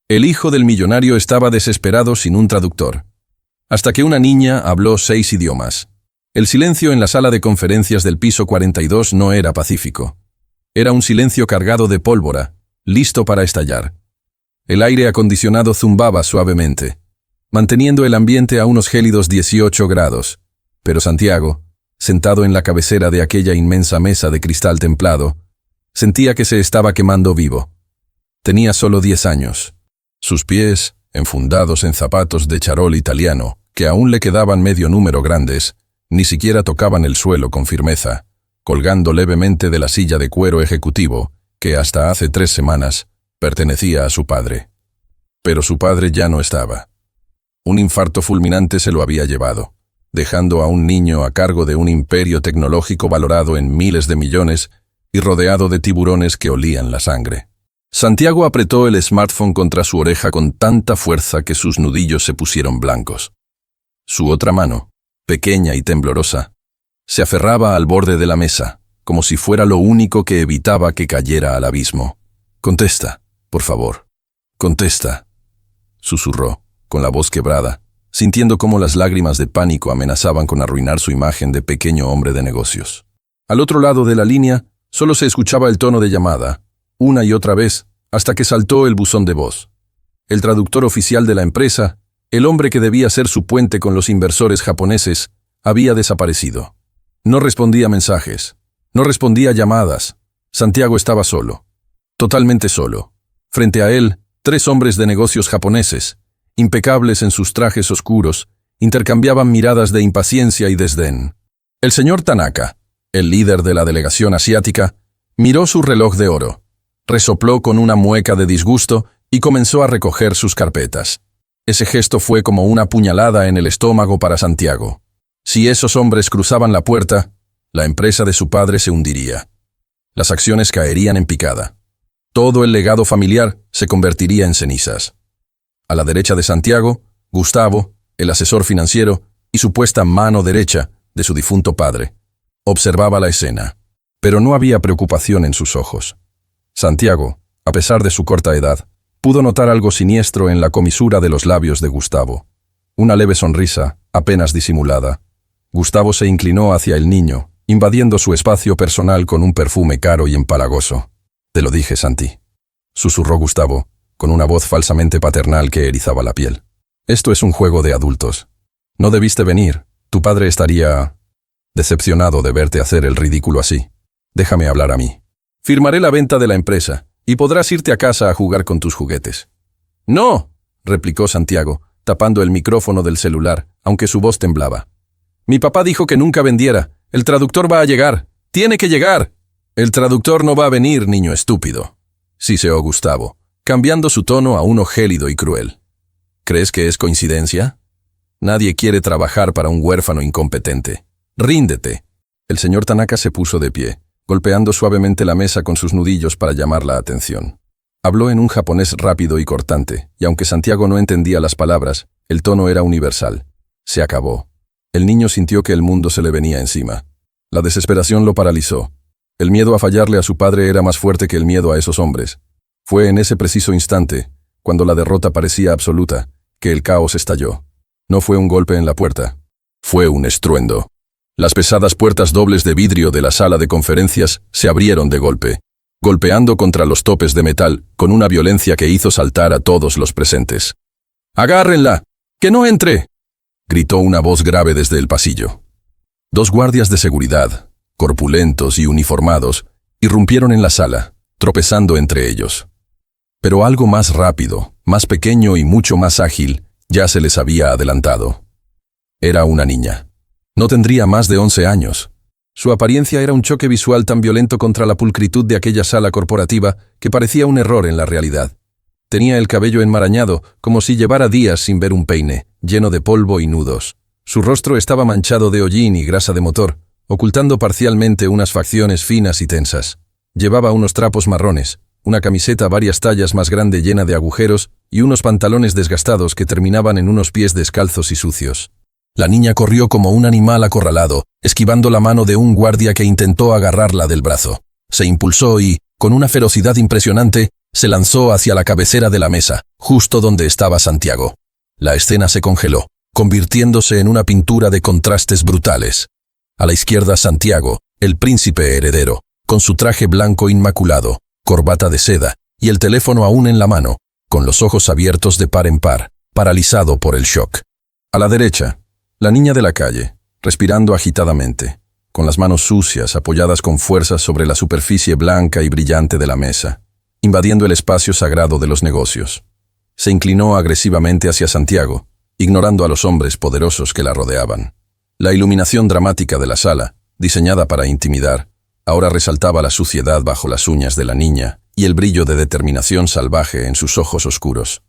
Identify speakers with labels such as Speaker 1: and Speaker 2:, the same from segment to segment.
Speaker 1: El hijo del millonario estaba desesperado sin un traductor. Hasta que una niña habló 6 idiomas. El silencio en la sala de conferencias del piso 42 no era pacífico. Era un silencio cargado de pólvora, listo para estallar. El aire acondicionado zumbaba suavemente, manteniendo el ambiente a unos gélidos 18 grados. Pero Santiago, sentado en la cabecera de aquella inmensa mesa de cristal templado, sentía que se estaba quemando vivo. Tenía solo 10 años. Sus pies, enfundados en zapatos de charol italiano, que aún le quedaban medio número grandes, ni siquiera tocaban el suelo con firmeza, colgando levemente de la silla de cuero ejecutivo, que hasta hace 3 semanas pertenecía a su padre. Pero su padre ya no estaba. Un infarto fulminante se lo había llevado, dejando a un niño a cargo de un imperio tecnológico valorado en miles de millones y rodeado de tiburones que olían la sangre. Santiago apretó el smartphone contra su oreja con tanta fuerza que sus nudillos se pusieron blancos. Su otra mano, pequeña y temblorosa, se aferraba al borde de la mesa, como si fuera lo único que evitaba que cayera al abismo. «Contesta, por favor. Contesta», susurró, con la voz quebrada, sintiendo cómo las lágrimas de pánico amenazaban con arruinar su imagen de pequeño hombre de negocios. Al otro lado de la línea, solo se escuchaba el tono de llamada, una y otra vez, hasta que saltó el buzón de voz. El traductor oficial de la empresa, el hombre que debía ser su puente con los inversores japoneses, había desaparecido. No respondía mensajes, no respondía llamadas. Santiago estaba solo, totalmente solo. Frente a él, 3 hombres de negocios japoneses, impecables en sus trajes oscuros, intercambiaban miradas de impaciencia y desdén. El señor Tanaka, el líder de la delegación asiática, miró su reloj de oro, resopló con una mueca de disgusto y comenzó a recoger sus carpetas. Ese gesto fue como una puñalada en el estómago para Santiago. Si esos hombres cruzaban la puerta, la empresa de su padre se hundiría. Las acciones caerían en picada. Todo el legado familiar se convertiría en cenizas. A la derecha de Santiago, Gustavo, el asesor financiero y supuesta mano derecha de su difunto padre, observaba la escena, pero no había preocupación en sus ojos. Santiago, a pesar de su corta edad, pudo notar algo siniestro en la comisura de los labios de Gustavo. Una leve sonrisa, apenas disimulada. Gustavo se inclinó hacia el niño, invadiendo su espacio personal con un perfume caro y empalagoso. «Te lo dije, Santi», susurró Gustavo, con una voz falsamente paternal que erizaba la piel. «Esto es un juego de adultos. No debiste venir. Tu padre estaría decepcionado de verte hacer el ridículo así. Déjame hablar a mí. Firmaré la venta de la empresa, y podrás irte a casa a jugar con tus juguetes». «¡No!», replicó Santiago, tapando el micrófono del celular, aunque su voz temblaba. «Mi papá dijo que nunca vendiera. El traductor va a llegar. ¡Tiene que llegar!». «El traductor no va a venir, niño estúpido», siseó Gustavo, cambiando su tono a uno gélido y cruel. «¿Crees que es coincidencia? Nadie quiere trabajar para un huérfano incompetente. Ríndete». El señor Tanaka se puso de pie, golpeando suavemente la mesa con sus nudillos para llamar la atención. Habló en un japonés rápido y cortante, y aunque Santiago no entendía las palabras, el tono era universal. Se acabó. El niño sintió que el mundo se le venía encima. La desesperación lo paralizó. El miedo a fallarle a su padre era más fuerte que el miedo a esos hombres. Fue en ese preciso instante, cuando la derrota parecía absoluta, que el caos estalló. No fue un golpe en la puerta. Fue un estruendo. Las pesadas puertas dobles de vidrio de la sala de conferencias se abrieron de golpe, golpeando contra los topes de metal con una violencia que hizo saltar a todos los presentes. «¡Agárrenla! ¡Que no entre!», gritó una voz grave desde el pasillo. 2 guardias de seguridad, corpulentos y uniformados, irrumpieron en la sala, tropezando entre ellos. Pero algo más rápido, más pequeño y mucho más ágil, ya se les había adelantado. Era una niña. No tendría más de 11 años. Su apariencia era un choque visual tan violento contra la pulcritud de aquella sala corporativa que parecía un error en la realidad. Tenía el cabello enmarañado, como si llevara días sin ver un peine, lleno de polvo y nudos. Su rostro estaba manchado de hollín y grasa de motor, ocultando parcialmente unas facciones finas y tensas. Llevaba unos trapos marrones, una camiseta varias tallas más grande llena de agujeros y unos pantalones desgastados que terminaban en unos pies descalzos y sucios. La niña corrió como un animal acorralado, esquivando la mano de un guardia que intentó agarrarla del brazo. Se impulsó y, con una ferocidad impresionante, Se lanzó hacia la cabecera de la mesa, justo donde estaba Santiago. La escena se congeló, convirtiéndose en una pintura de contrastes brutales. A la izquierda Santiago, el príncipe heredero, con su traje blanco inmaculado, corbata de seda y el teléfono aún en la mano, con los ojos abiertos de par en par, paralizado por el shock. A la derecha, la niña de la calle, respirando agitadamente, con las manos sucias apoyadas con fuerza sobre la superficie blanca y brillante de la mesa, invadiendo el espacio sagrado de los negocios. Se inclinó agresivamente hacia Santiago, ignorando a los hombres poderosos que la rodeaban. La iluminación dramática de la sala, diseñada para intimidar, ahora resaltaba la suciedad bajo las uñas de la niña y el brillo de determinación salvaje en sus ojos oscuros.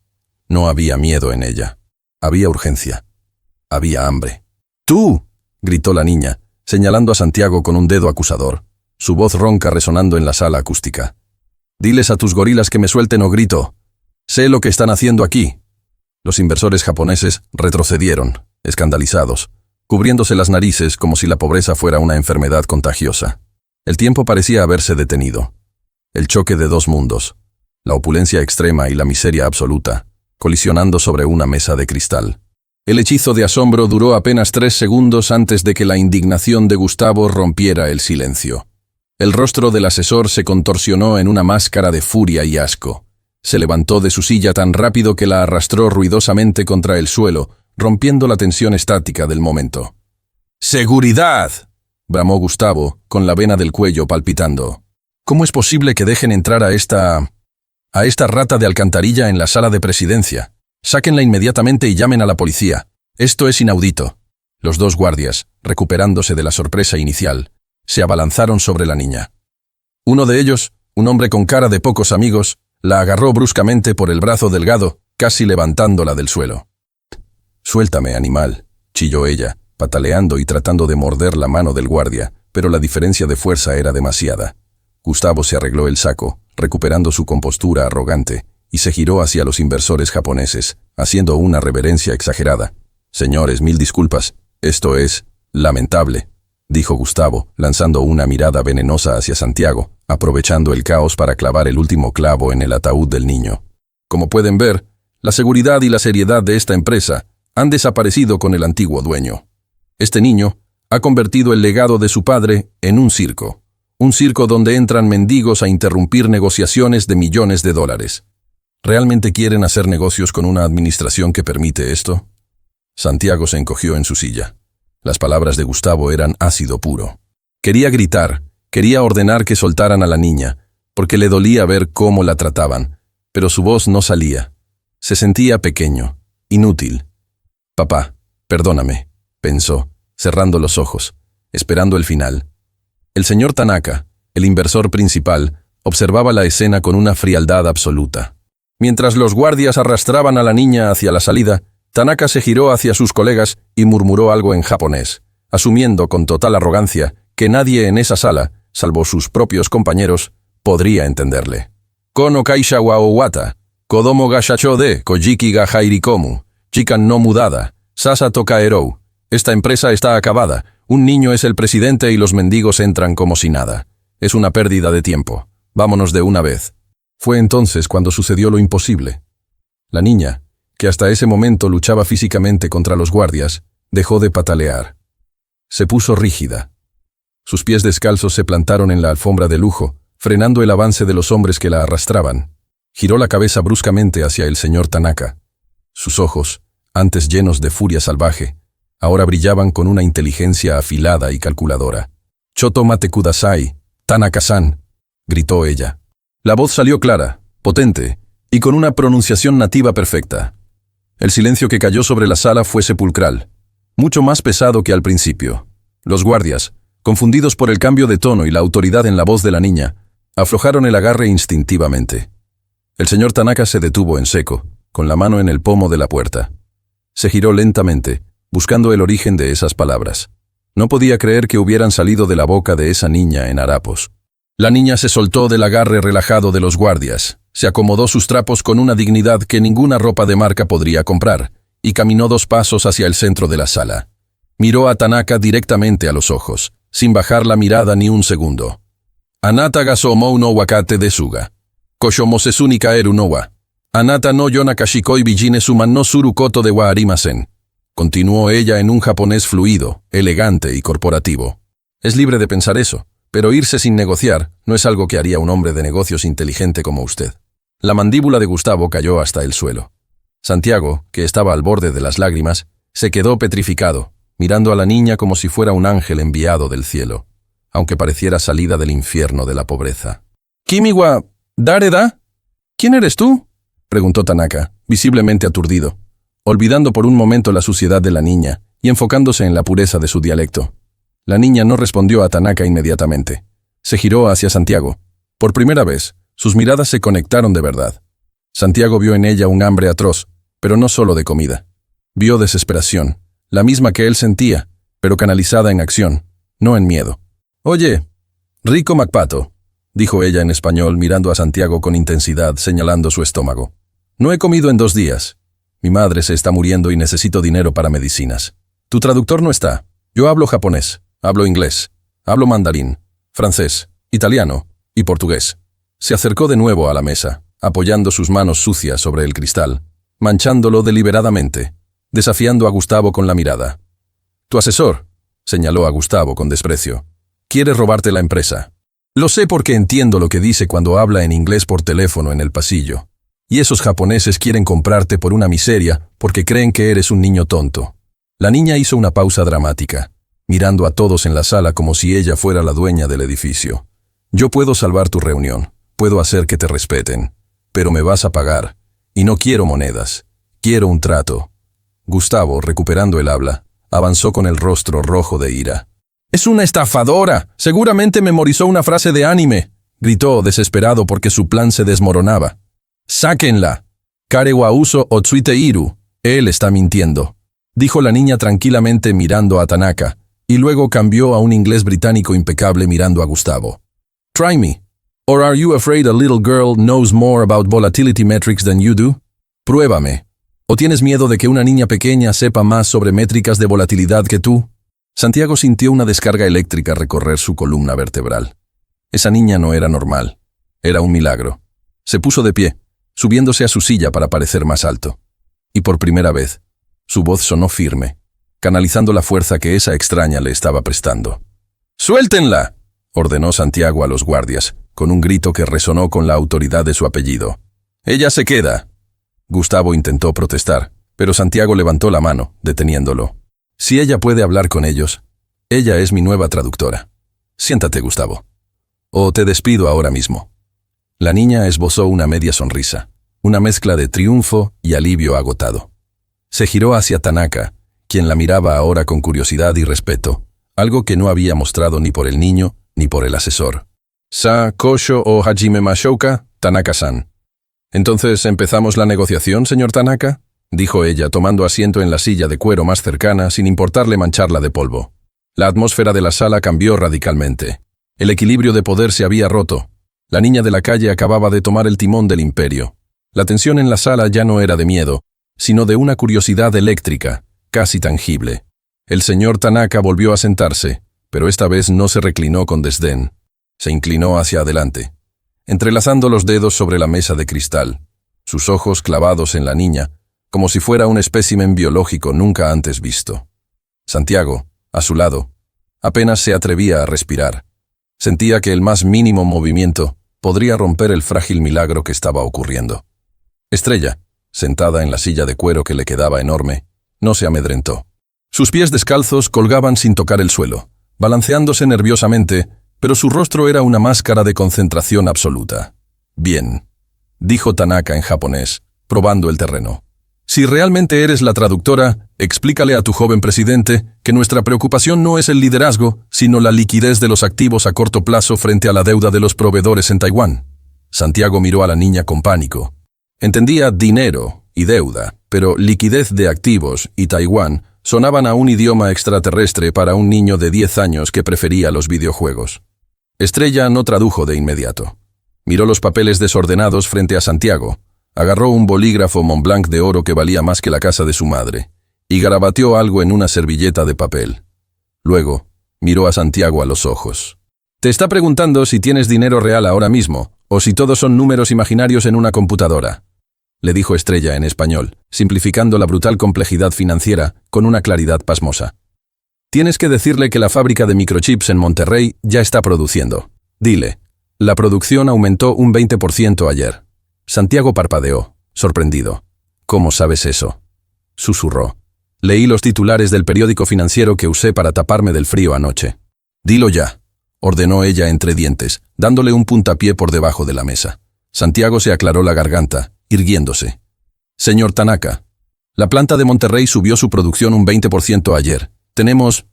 Speaker 1: No había miedo en ella. Había urgencia. Había hambre. ¡Tú!, gritó la niña, señalando a Santiago con un dedo acusador, su voz ronca resonando en la sala acústica. «Diles a tus gorilas que me suelten o grito. Sé lo que están haciendo aquí». Los inversores japoneses retrocedieron, escandalizados, cubriéndose las narices como si la pobreza fuera una enfermedad contagiosa. El tiempo parecía haberse detenido. El choque de dos mundos, la opulencia extrema y la miseria absoluta, colisionando sobre una mesa de cristal. El hechizo de asombro duró apenas 3 segundos antes de que la indignación de Gustavo rompiera el silencio. El rostro del asesor se contorsionó en una máscara de furia y asco. Se levantó de su silla tan rápido que la arrastró ruidosamente contra el suelo, rompiendo la tensión estática del momento. «¡Seguridad!», bramó Gustavo, con la vena del cuello palpitando. «¿Cómo es posible que dejen entrar a esta rata de alcantarilla en la sala de presidencia? Sáquenla inmediatamente y llamen a la policía. Esto es inaudito». Los dos guardias, recuperándose de la sorpresa inicial, se abalanzaron sobre la niña. Uno de ellos, un hombre con cara de pocos amigos, la agarró bruscamente por el brazo delgado, casi levantándola del suelo. «Suéltame, animal», chilló ella, pataleando y tratando de morder la mano del guardia, pero la diferencia de fuerza era demasiada. Gustavo se arregló el saco, recuperando su compostura arrogante, y se giró hacia los inversores japoneses, haciendo una reverencia exagerada. «Señores, 1000 disculpas. Esto es lamentable», dijo Gustavo, lanzando una mirada venenosa hacia Santiago, aprovechando el caos para clavar el último clavo en el ataúd del niño. «Como pueden ver, la seguridad y la seriedad de esta empresa han desaparecido con el antiguo dueño. Este niño ha convertido el legado de su padre en un circo donde entran mendigos a interrumpir negociaciones de millones de dólares. ¿Realmente quieren hacer negocios con una administración que permite esto?» Santiago se encogió en su silla. Las palabras de Gustavo eran ácido puro. Quería gritar, quería ordenar que soltaran a la niña, porque le dolía ver cómo la trataban, pero su voz no salía. Se sentía pequeño, inútil. «Papá, perdóname», pensó, cerrando los ojos, esperando el final. El señor Tanaka, el inversor principal, observaba la escena con una frialdad absoluta. Mientras los guardias arrastraban a la niña hacia la salida, Tanaka se giró hacia sus colegas y murmuró algo en japonés, asumiendo con total arrogancia que nadie en esa sala, salvo sus propios compañeros, podría entenderle. «Kono kaisha wa owata, kodomo ga shacho de kojiki ga hairikomu, chikan no mudada, sasa tokaerou. Esta empresa está acabada. Un niño es el presidente y los mendigos entran como si nada. Es una pérdida de tiempo. Vámonos de una vez». Fue entonces cuando sucedió lo imposible. La niña, que hasta ese momento luchaba físicamente contra los guardias, dejó de patalear. Se puso rígida. Sus pies descalzos se plantaron en la alfombra de lujo, frenando el avance de los hombres que la arrastraban. Giró la cabeza bruscamente hacia el señor Tanaka. Sus ojos, antes llenos de furia salvaje, ahora brillaban con una inteligencia afilada y calculadora. «Choto mate kudasai, Tanaka-san», gritó ella. La voz salió clara, potente, y con una pronunciación nativa perfecta. El silencio que cayó sobre la sala fue sepulcral, mucho más pesado que al principio. Los guardias, confundidos por el cambio de tono y la autoridad en la voz de la niña, aflojaron el agarre instintivamente. El señor Tanaka se detuvo en seco, con la mano en el pomo de la puerta. Se giró lentamente, buscando el origen de esas palabras. No podía creer que hubieran salido de la boca de esa niña en harapos. La niña se soltó del agarre relajado de los guardias, se acomodó sus trapos con una dignidad que ninguna ropa de marca podría comprar, y caminó 2 pasos hacia el centro de la sala. Miró a Tanaka directamente a los ojos, sin bajar la mirada ni un segundo. «Anata ga soumou no wakate desu ga, Kosho mosesuni kaeru no wa. Anata no yona kashikoi bijine suman no suru koto de wa arimasen. Continuó ella en un japonés fluido, elegante y corporativo. Es libre de pensar eso, pero irse sin negociar no es algo que haría un hombre de negocios inteligente como usted. La mandíbula de Gustavo cayó hasta el suelo. Santiago, que estaba al borde de las lágrimas, se quedó petrificado, mirando a la niña como si fuera un ángel enviado del cielo, aunque pareciera salida del infierno de la pobreza. «Kimi wa dareda? ¿Quién eres tú?», preguntó Tanaka, visiblemente aturdido, olvidando por un momento la suciedad de la niña y enfocándose en la pureza de su dialecto. La niña no respondió a Tanaka inmediatamente. Se giró hacia Santiago. Por primera vez, sus miradas se conectaron de verdad. Santiago vio en ella un hambre atroz, pero no solo de comida. Vio desesperación, la misma que él sentía, pero canalizada en acción, no en miedo. «Oye, rico Macpato», dijo ella en español mirando a Santiago con intensidad, señalando su estómago. «No he comido en 2 días. Mi madre se está muriendo y necesito dinero para medicinas. Tu traductor no está. Yo hablo japonés, hablo inglés, hablo mandarín, francés, italiano y portugués». Se acercó de nuevo a la mesa, apoyando sus manos sucias sobre el cristal, manchándolo deliberadamente, desafiando a Gustavo con la mirada. «Tu asesor», señaló a Gustavo con desprecio, «quiere robarte la empresa. Lo sé porque entiendo lo que dice cuando habla en inglés por teléfono en el pasillo. Y esos japoneses quieren comprarte por una miseria porque creen que eres un niño tonto». La niña hizo una pausa dramática, mirando a todos en la sala como si ella fuera la dueña del edificio. «Yo puedo salvar tu reunión, puedo hacer que te respeten, pero me vas a pagar, y no quiero monedas, quiero un trato». Gustavo, recuperando el habla, avanzó con el rostro rojo de ira. «¡Es una estafadora! Seguramente memorizó una frase de anime», gritó desesperado porque su plan se desmoronaba. «¡Sáquenla! Kare wa uso o tsuite iru. Él está mintiendo», dijo la niña tranquilamente mirando a Tanaka, y luego cambió a un inglés británico impecable mirando a Gustavo. «Try me. Or are you afraid a little girl knows more about volatility metrics than you do? Pruébame. ¿O tienes miedo de que una niña pequeña sepa más sobre métricas de volatilidad que tú?» Santiago sintió una descarga eléctrica recorrer su columna vertebral. Esa niña no era normal. Era un milagro. Se puso de pie, subiéndose a su silla para parecer más alto. Y por primera vez, su voz sonó firme, canalizando la fuerza que esa extraña le estaba prestando. «¡Suéltenla!», ordenó Santiago a los guardias, con un grito que resonó con la autoridad de su apellido. «Ella se queda». Gustavo intentó protestar, pero Santiago levantó la mano, deteniéndolo. «Si ella puede hablar con ellos, ella es mi nueva traductora. Siéntate, Gustavo. O te despido ahora mismo». La niña esbozó una media sonrisa, una mezcla de triunfo y alivio agotado. Se giró hacia Tanaka, quien la miraba ahora con curiosidad y respeto, algo que no había mostrado ni por el niño ni por el asesor. «Sa Kosho o Hajime Mashouka, Tanaka-san». «¿Entonces empezamos la negociación, señor Tanaka?», dijo ella tomando asiento en la silla de cuero más cercana sin importarle mancharla de polvo. La atmósfera de la sala cambió radicalmente. El equilibrio de poder se había roto. La niña de la calle acababa de tomar el timón del imperio. La tensión en la sala ya no era de miedo, sino de una curiosidad eléctrica, casi tangible. El señor Tanaka volvió a sentarse, pero esta vez no se reclinó con desdén. Se inclinó hacia adelante, entrelazando los dedos sobre la mesa de cristal, sus ojos clavados en la niña, como si fuera un espécimen biológico nunca antes visto. Santiago, a su lado, apenas se atrevía a respirar. Sentía que el más mínimo movimiento podría romper el frágil milagro que estaba ocurriendo. Estrella, sentada en la silla de cuero que le quedaba enorme, no se amedrentó. Sus pies descalzos colgaban sin tocar el suelo, balanceándose nerviosamente, pero su rostro era una máscara de concentración absoluta. «Bien», dijo Tanaka en japonés, probando el terreno. «Si realmente eres la traductora, explícale a tu joven presidente que nuestra preocupación no es el liderazgo, sino la liquidez de los activos a corto plazo frente a la deuda de los proveedores en Taiwán». Santiago miró a la niña con pánico. Entendía dinero y deuda, pero liquidez de activos y Taiwán sonaban a un idioma extraterrestre para un niño de 10 años que prefería los videojuegos. Estrella no tradujo de inmediato. Miró los papeles desordenados frente a Santiago, agarró un bolígrafo Montblanc de oro que valía más que la casa de su madre, y garabateó algo en una servilleta de papel. Luego, miró a Santiago a los ojos. «Te está preguntando si tienes dinero real ahora mismo, O si todos son números imaginarios en una computadora, le dijo Estrella en español, simplificando la brutal complejidad financiera con una claridad pasmosa. Tienes que decirle que la fábrica de microchips en Monterrey ya está produciendo. Dile. La producción aumentó un 20% ayer. Santiago parpadeó, sorprendido. ¿Cómo sabes eso?, susurró. Leí los titulares del periódico financiero que usé para taparme del frío anoche. Dilo ya, ordenó ella entre dientes, dándole un puntapié por debajo de la mesa. Santiago se aclaró la garganta, irguiéndose. Señor Tanaka, la planta de Monterrey subió su producción un 20% ayer. Tenemos,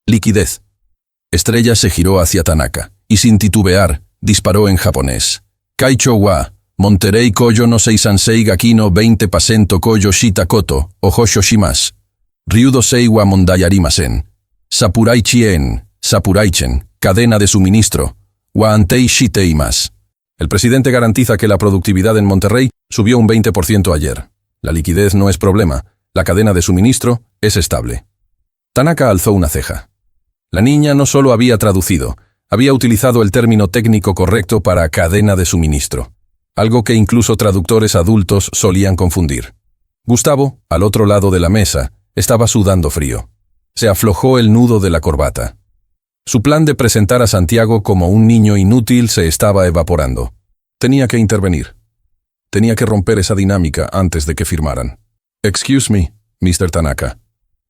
Speaker 1: liquidez. Estrella se giró hacia Tanaka, y sin titubear, disparó en japonés. Kaicho wa, Monterrey koyo no seisansei gaki no 20% koyo shita koto, o hosho shimasu. Ryudo sei wa mondai arimasen. Sapurai chien, sapuraichen, cadena de suministro, wa antei shiteimasu. El presidente garantiza que la productividad en Monterrey subió un 20% ayer. La liquidez no es problema, la cadena de suministro es estable. Tanaka alzó una ceja. La niña no solo había traducido, había utilizado el término técnico correcto para cadena de suministro, algo que incluso traductores adultos solían confundir. Gustavo, al otro lado de la mesa, estaba sudando frío. Se aflojó el nudo de la corbata. Su plan de presentar a Santiago como un niño inútil se estaba evaporando. Tenía que intervenir. Tenía que romper esa dinámica antes de que firmaran. «Excuse me, Mr. Tanaka»,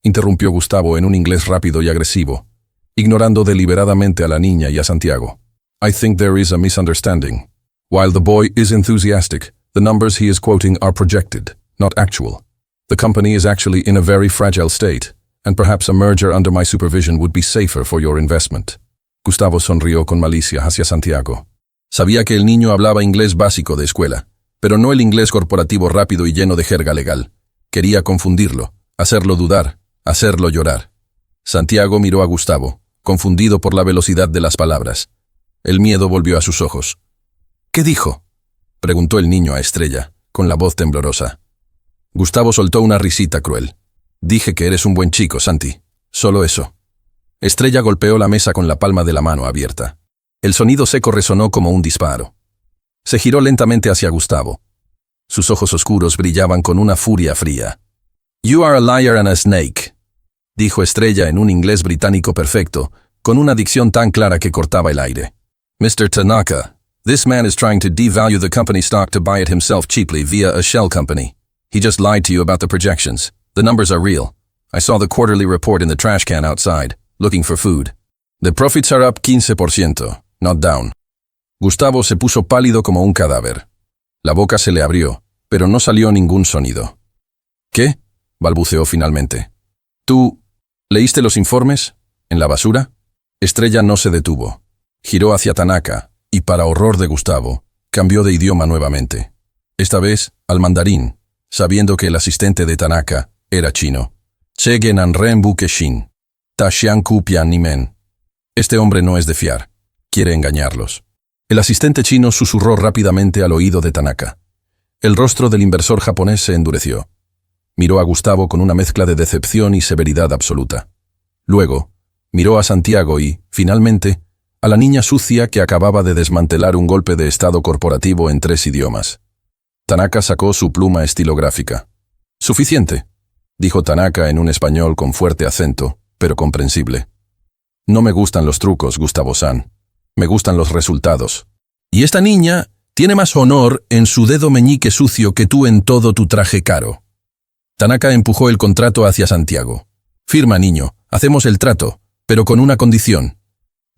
Speaker 1: interrumpió Gustavo en un inglés rápido y agresivo, ignorando deliberadamente a la niña y a Santiago. «I think there is a misunderstanding. While the boy is enthusiastic, the numbers he is quoting are projected, not actual. The company is actually in a very fragile state, and perhaps a merger under my supervision would be safer for your investment». Gustavo sonrió con malicia hacia Santiago. Sabía que el niño hablaba inglés básico de escuela, pero no el inglés corporativo rápido y lleno de jerga legal. Quería confundirlo, hacerlo dudar, hacerlo llorar. Santiago miró a Gustavo, confundido por la velocidad de las palabras. El miedo volvió a sus ojos. «¿Qué dijo?», preguntó el niño a Estrella, con la voz temblorosa. Gustavo soltó una risita cruel. «Dije que eres un buen chico, Santi. Solo eso». Estrella golpeó la mesa con la palma de la mano abierta. El sonido seco resonó como un disparo. Se giró lentamente hacia Gustavo. Sus ojos oscuros brillaban con una furia fría. «You are a liar and a snake», dijo Estrella en un inglés británico perfecto, con una dicción tan clara que cortaba el aire. «Mr. Tanaka, this man is trying to devalue the company stock to buy it himself cheaply via a shell company. He just lied to you about the projections. The numbers are real. I saw the quarterly report in the trash can outside, looking for food. The profits are up 15%, not down». Gustavo se puso pálido como un cadáver. La boca se le abrió, pero no salió ningún sonido. «¿Qué?», balbuceó finalmente. «¿Tú leíste los informes? ¿En la basura?». Estrella no se detuvo. Giró hacia Tanaka, y para horror de Gustavo, cambió de idioma nuevamente. Esta vez al mandarín, sabiendo que el asistente de Tanaka era chino. «Chegen ren bukeshin. Tashian kupian nimen». Este hombre no es de fiar. Quiere engañarlos. El asistente chino susurró rápidamente al oído de Tanaka. El rostro del inversor japonés se endureció. Miró a Gustavo con una mezcla de decepción y severidad absoluta. Luego, miró a Santiago y, finalmente, a la niña sucia que acababa de desmantelar un golpe de estado corporativo en 3 idiomas. Tanaka sacó su pluma estilográfica. «Suficiente», dijo Tanaka en un español con fuerte acento, pero comprensible. «No me gustan los trucos, Gustavo-san. Me gustan los resultados. Y esta niña tiene más honor en su dedo meñique sucio que tú en todo tu traje caro». Tanaka empujó el contrato hacia Santiago. «Firma, niño, hacemos el trato, pero con una condición».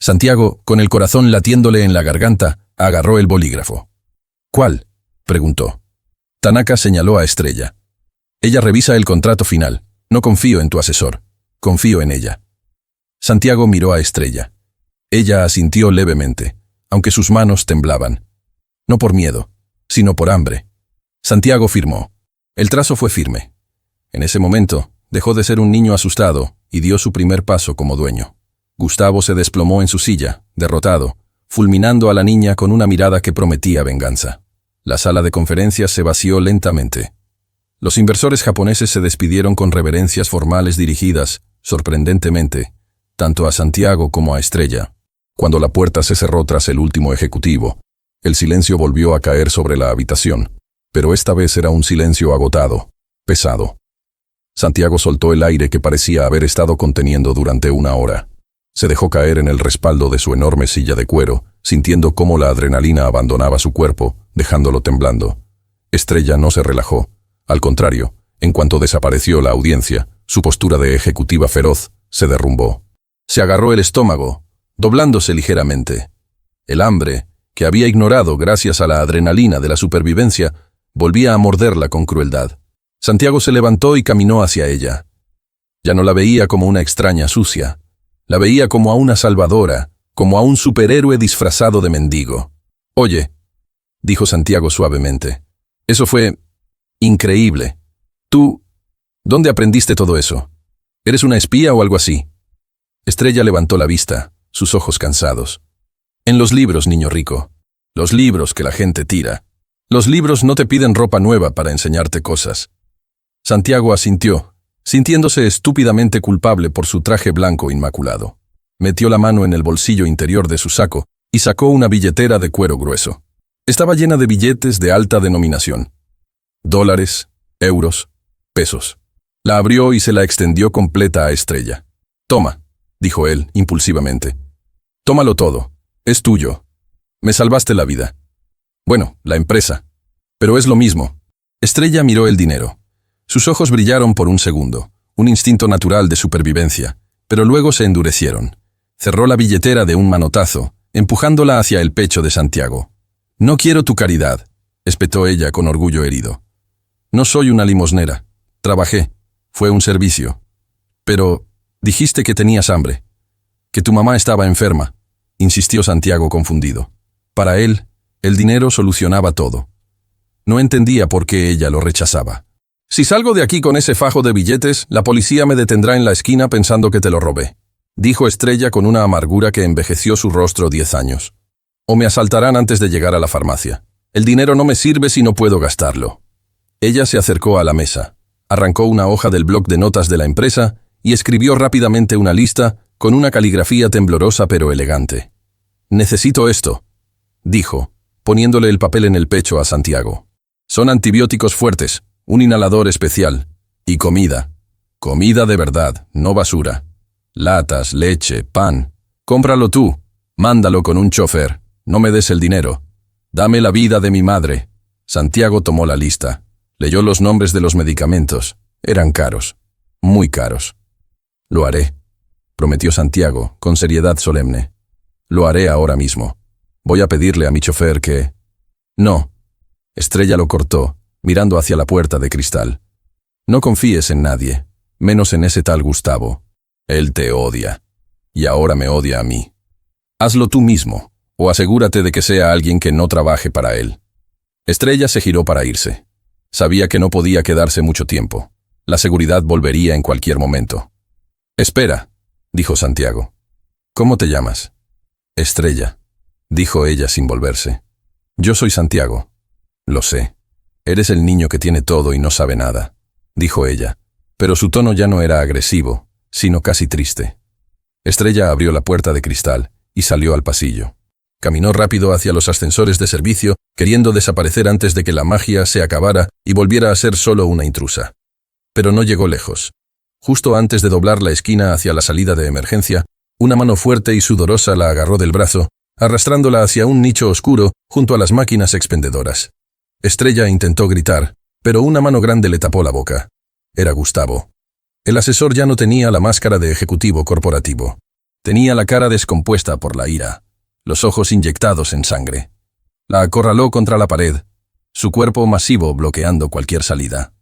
Speaker 1: Santiago, con el corazón latiéndole en la garganta, agarró el bolígrafo. «¿Cuál?», preguntó. Tanaka señaló a Estrella. «Ella revisa el contrato final. No confío en tu asesor. Confío en ella». Santiago miró a Estrella. Ella asintió levemente, aunque sus manos temblaban. No por miedo, sino por hambre. Santiago firmó. El trazo fue firme. En ese momento, dejó de ser un niño asustado y dio su primer paso como dueño. Gustavo se desplomó en su silla, derrotado, fulminando a la niña con una mirada que prometía venganza. La sala de conferencias se vació lentamente. Los inversores japoneses se despidieron con reverencias formales dirigidas, sorprendentemente, tanto a Santiago como a Estrella. Cuando la puerta se cerró tras el último ejecutivo, El silencio volvió a caer sobre la habitación, pero esta vez era un silencio agotado, pesado. Santiago soltó el aire que parecía haber estado conteniendo durante una hora. Se dejó caer en el respaldo de su enorme silla de cuero, sintiendo cómo la adrenalina abandonaba su cuerpo, dejándolo temblando. Estrella no se relajó. Al contrario, en cuanto desapareció la audiencia, su postura de ejecutiva feroz se derrumbó. Se agarró el estómago, doblándose ligeramente. El hambre, que había ignorado gracias a la adrenalina de la supervivencia, volvía a morderla con crueldad. Santiago se levantó y caminó hacia ella. Ya no la veía como una extraña sucia. La veía como a una salvadora, como a un superhéroe disfrazado de mendigo. «Oye», dijo Santiago suavemente, «eso fue increíble. Tú, ¿dónde aprendiste todo eso? ¿Eres una espía o algo así?» Estrella levantó la vista, sus ojos cansados. «En los libros, niño rico. Los libros que la gente tira. Los libros no te piden ropa nueva para enseñarte cosas». Santiago asintió, sintiéndose estúpidamente culpable por su traje blanco inmaculado. Metió la mano en el bolsillo interior de su saco y sacó una billetera de cuero grueso. Estaba llena de billetes de alta denominación. Dólares, euros, pesos. La abrió y se la extendió completa a Estrella. «Toma», dijo él, impulsivamente. «Tómalo todo. Es tuyo. Me salvaste la vida. Bueno, la empresa. Pero es lo mismo». Estrella miró el dinero. Sus ojos brillaron por un segundo, un instinto natural de supervivencia, pero luego se endurecieron. Cerró la billetera de un manotazo, empujándola hacia el pecho de Santiago. «No quiero tu caridad», espetó ella con orgullo herido. «No soy una limosnera. Trabajé. Fue un servicio. Pero dijiste que tenías hambre, que tu mamá estaba enferma», insistió Santiago confundido. Para él, el dinero solucionaba todo. No entendía por qué ella lo rechazaba. «Si salgo de aquí con ese fajo de billetes, la policía me detendrá en la esquina pensando que te lo robé», dijo Estrella con una amargura que envejeció su rostro 10 años. «O me asaltarán antes de llegar a la farmacia. El dinero no me sirve si no puedo gastarlo». Ella se acercó a la mesa, arrancó una hoja del bloc de notas de la empresa y escribió rápidamente una lista con una caligrafía temblorosa pero elegante. «Necesito esto», dijo, poniéndole el papel en el pecho a Santiago. «Son antibióticos fuertes, un inhalador especial, y comida. Comida de verdad, no basura. Latas, leche, pan. Cómpralo tú. Mándalo con un chofer. No me des el dinero. Dame la vida de mi madre». Santiago tomó la lista. Leyó los nombres de los medicamentos. Eran caros. Muy caros. «Lo haré», prometió Santiago, con seriedad solemne. «Lo haré ahora mismo. Voy a pedirle a mi chofer que...» «No». Estrella lo cortó, mirando hacia la puerta de cristal. «No confíes en nadie, menos en ese tal Gustavo. Él te odia. Y ahora me odia a mí. Hazlo tú mismo, o asegúrate de que sea alguien que no trabaje para él». Estrella se giró para irse. Sabía que no podía quedarse mucho tiempo. La seguridad volvería en cualquier momento. «Espera», dijo Santiago. «¿Cómo te llamas?» «Estrella», dijo ella sin volverse. «Yo soy Santiago». «Lo sé. Eres el niño que tiene todo y no sabe nada», dijo ella, pero su tono ya no era agresivo, sino casi triste. Estrella abrió la puerta de cristal y salió al pasillo. Caminó rápido hacia los ascensores de servicio, queriendo desaparecer antes de que la magia se acabara y volviera a ser solo una intrusa. Pero no llegó lejos. Justo antes de doblar la esquina hacia la salida de emergencia, una mano fuerte y sudorosa la agarró del brazo, arrastrándola hacia un nicho oscuro junto a las máquinas expendedoras. Estrella intentó gritar, pero una mano grande le tapó la boca. Era Gustavo. El asesor ya no tenía la máscara de ejecutivo corporativo. Tenía la cara descompuesta por la ira, los ojos inyectados en sangre. La acorraló contra la pared, su cuerpo masivo bloqueando cualquier salida.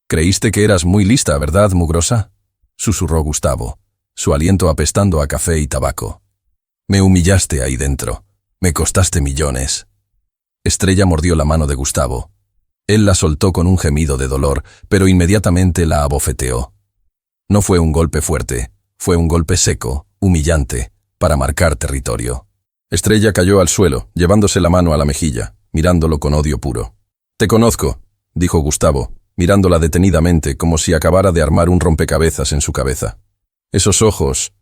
Speaker 1: «Creíste que eras muy lista, ¿verdad, mugrosa?», susurró Gustavo, su aliento apestando a café y tabaco. «Me humillaste ahí dentro. Me costaste millones». Estrella mordió la mano de Gustavo. Él la soltó con un gemido de dolor, pero inmediatamente la abofeteó. No fue un golpe fuerte, fue un golpe seco, humillante, para marcar territorio. Estrella cayó al suelo, llevándose la mano a la mejilla, mirándolo con odio puro. «Te conozco», dijo Gustavo, mirándola detenidamente como si acabara de armar un rompecabezas en su cabeza. «Esos ojos,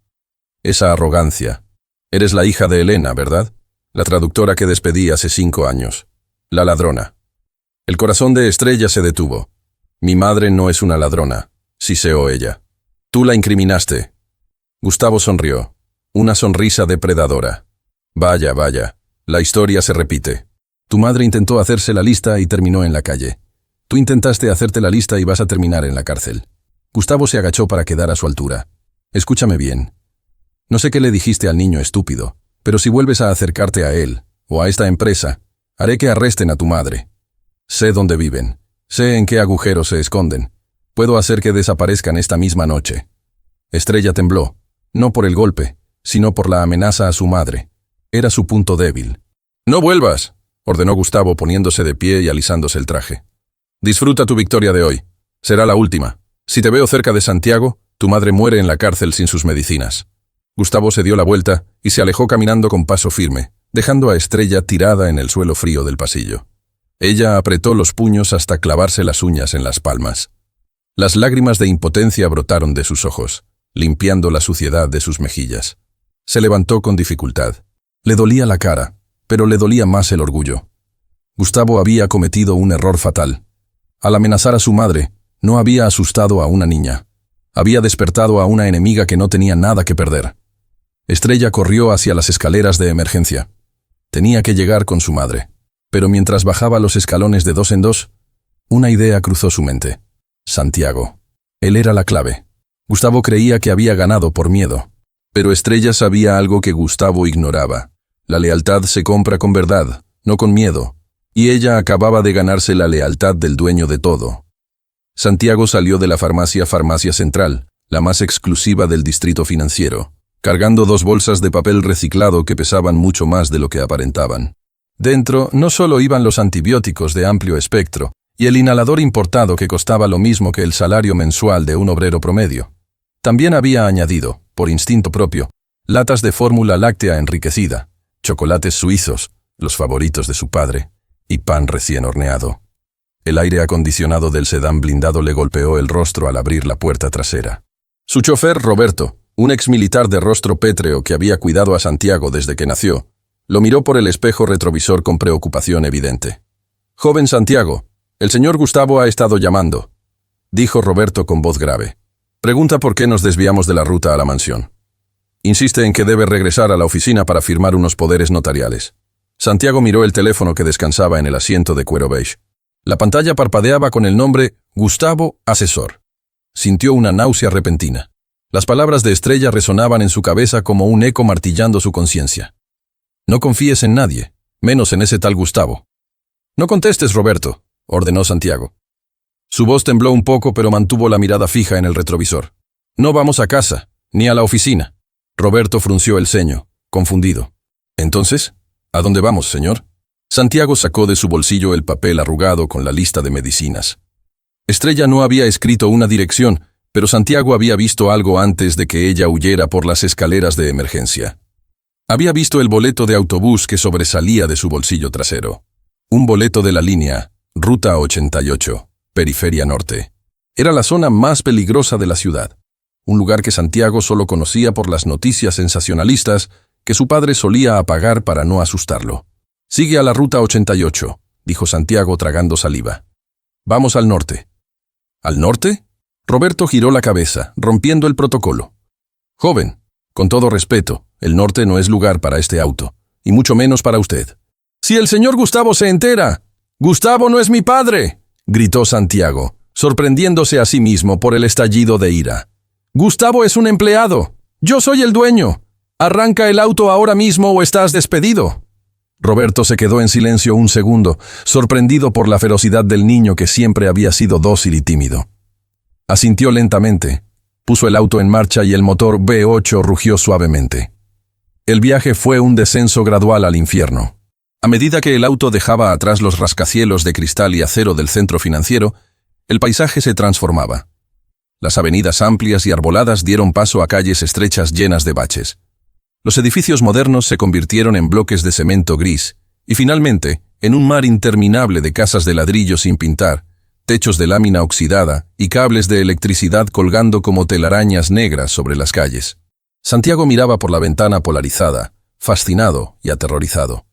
Speaker 1: esa arrogancia. Eres la hija de Elena, ¿verdad? La traductora que despedí hace 5 años. La ladrona. El corazón de Estrella se detuvo. Mi madre no es una ladrona, siseó ella. Tú la incriminaste. Gustavo sonrió. Una sonrisa depredadora. Vaya, vaya. La historia se repite. Tu madre intentó hacerse la lista y terminó en la calle. Tú intentaste hacerte la lista y vas a terminar en la cárcel. Gustavo se agachó para quedar a su altura. Escúchame bien. No sé qué le dijiste al niño estúpido, pero si vuelves a acercarte a él, o a esta empresa, haré que arresten a tu madre. Sé dónde viven. Sé en qué agujeros se esconden. Puedo hacer que desaparezcan esta misma noche. Estrella tembló, no por el golpe, sino por la amenaza a su madre. Era su punto débil. «No vuelvas», ordenó Gustavo poniéndose de pie y alisándose el traje. «Disfruta tu victoria de hoy. Será la última. Si te veo cerca de Santiago, tu madre muere en la cárcel sin sus medicinas». Gustavo se dio la vuelta y se alejó caminando con paso firme, dejando a Estrella tirada en el suelo frío del pasillo. Ella apretó los puños hasta clavarse las uñas en las palmas. Las lágrimas de impotencia brotaron de sus ojos, limpiando la suciedad de sus mejillas. Se levantó con dificultad. Le dolía la cara, pero le dolía más el orgullo. Gustavo había cometido un error fatal. Al amenazar a su madre, no había asustado a una niña. Había despertado a una enemiga que no tenía nada que perder. Estrella corrió hacia las escaleras de emergencia. Tenía que llegar con su madre. Pero mientras bajaba los escalones de 2 en 2, una idea cruzó su mente. Santiago. Él era la clave. Gustavo creía que había ganado por miedo. Pero Estrella sabía algo que Gustavo ignoraba. La lealtad se compra con verdad, no con miedo. Y ella acababa de ganarse la lealtad del dueño de todo. Santiago salió de la Farmacia Central, la más exclusiva del distrito financiero, cargando 2 bolsas de papel reciclado que pesaban mucho más de lo que aparentaban. Dentro no solo iban los antibióticos de amplio espectro y el inhalador importado que costaba lo mismo que el salario mensual de un obrero promedio. También había añadido, por instinto propio, latas de fórmula láctea enriquecida, chocolates suizos, los favoritos de su padre, y pan recién horneado. El aire acondicionado del sedán blindado le golpeó el rostro al abrir la puerta trasera. Su chofer, Roberto, un exmilitar de rostro pétreo que había cuidado a Santiago desde que nació, lo miró por el espejo retrovisor con preocupación evidente. «Joven Santiago, el señor Gustavo ha estado llamando», dijo Roberto con voz grave. «Pregunta por qué nos desviamos de la ruta a la mansión. Insiste en que debe regresar a la oficina para firmar unos poderes notariales». Santiago miró el teléfono que descansaba en el asiento de cuero beige. La pantalla parpadeaba con el nombre Gustavo Asesor. Sintió una náusea repentina. Las palabras de Estrella resonaban en su cabeza como un eco martillando su conciencia. «No confíes en nadie, menos en ese tal Gustavo». «No contestes, Roberto», ordenó Santiago. Su voz tembló un poco, pero mantuvo la mirada fija en el retrovisor. «No vamos a casa, ni a la oficina». Roberto frunció el ceño, confundido. «¿Entonces? ¿A dónde vamos, señor?» Santiago sacó de su bolsillo el papel arrugado con la lista de medicinas. Estrella no había escrito una dirección, pero Santiago había visto algo antes de que ella huyera por las escaleras de emergencia. Había visto el boleto de autobús que sobresalía de su bolsillo trasero. Un boleto de la línea, Ruta 88, Periferia Norte. Era la zona más peligrosa de la ciudad. Un lugar que Santiago solo conocía por las noticias sensacionalistas que su padre solía apagar para no asustarlo. «Sigue a la Ruta 88», dijo Santiago tragando saliva. «Vamos al norte». «¿Al norte?» Roberto giró la cabeza, rompiendo el protocolo. «Joven, con todo respeto, el norte no es lugar para este auto, y mucho menos para usted». «Si el señor Gustavo se entera, Gustavo no es mi padre», gritó Santiago, sorprendiéndose a sí mismo por el estallido de ira. «Gustavo es un empleado. Yo soy el dueño. Arranca el auto ahora mismo o estás despedido». Roberto se quedó en silencio un segundo, sorprendido por la ferocidad del niño que siempre había sido dócil y tímido. Asintió lentamente, puso el auto en marcha y el motor V8 rugió suavemente. El viaje fue un descenso gradual al infierno. A medida que el auto dejaba atrás los rascacielos de cristal y acero del centro financiero, el paisaje se transformaba. Las avenidas amplias y arboladas dieron paso a calles estrechas llenas de baches. Los edificios modernos se convirtieron en bloques de cemento gris y finalmente en un mar interminable de casas de ladrillo sin pintar, techos de lámina oxidada y cables de electricidad colgando como telarañas negras sobre las calles. Santiago miraba por la ventana polarizada, fascinado y aterrorizado.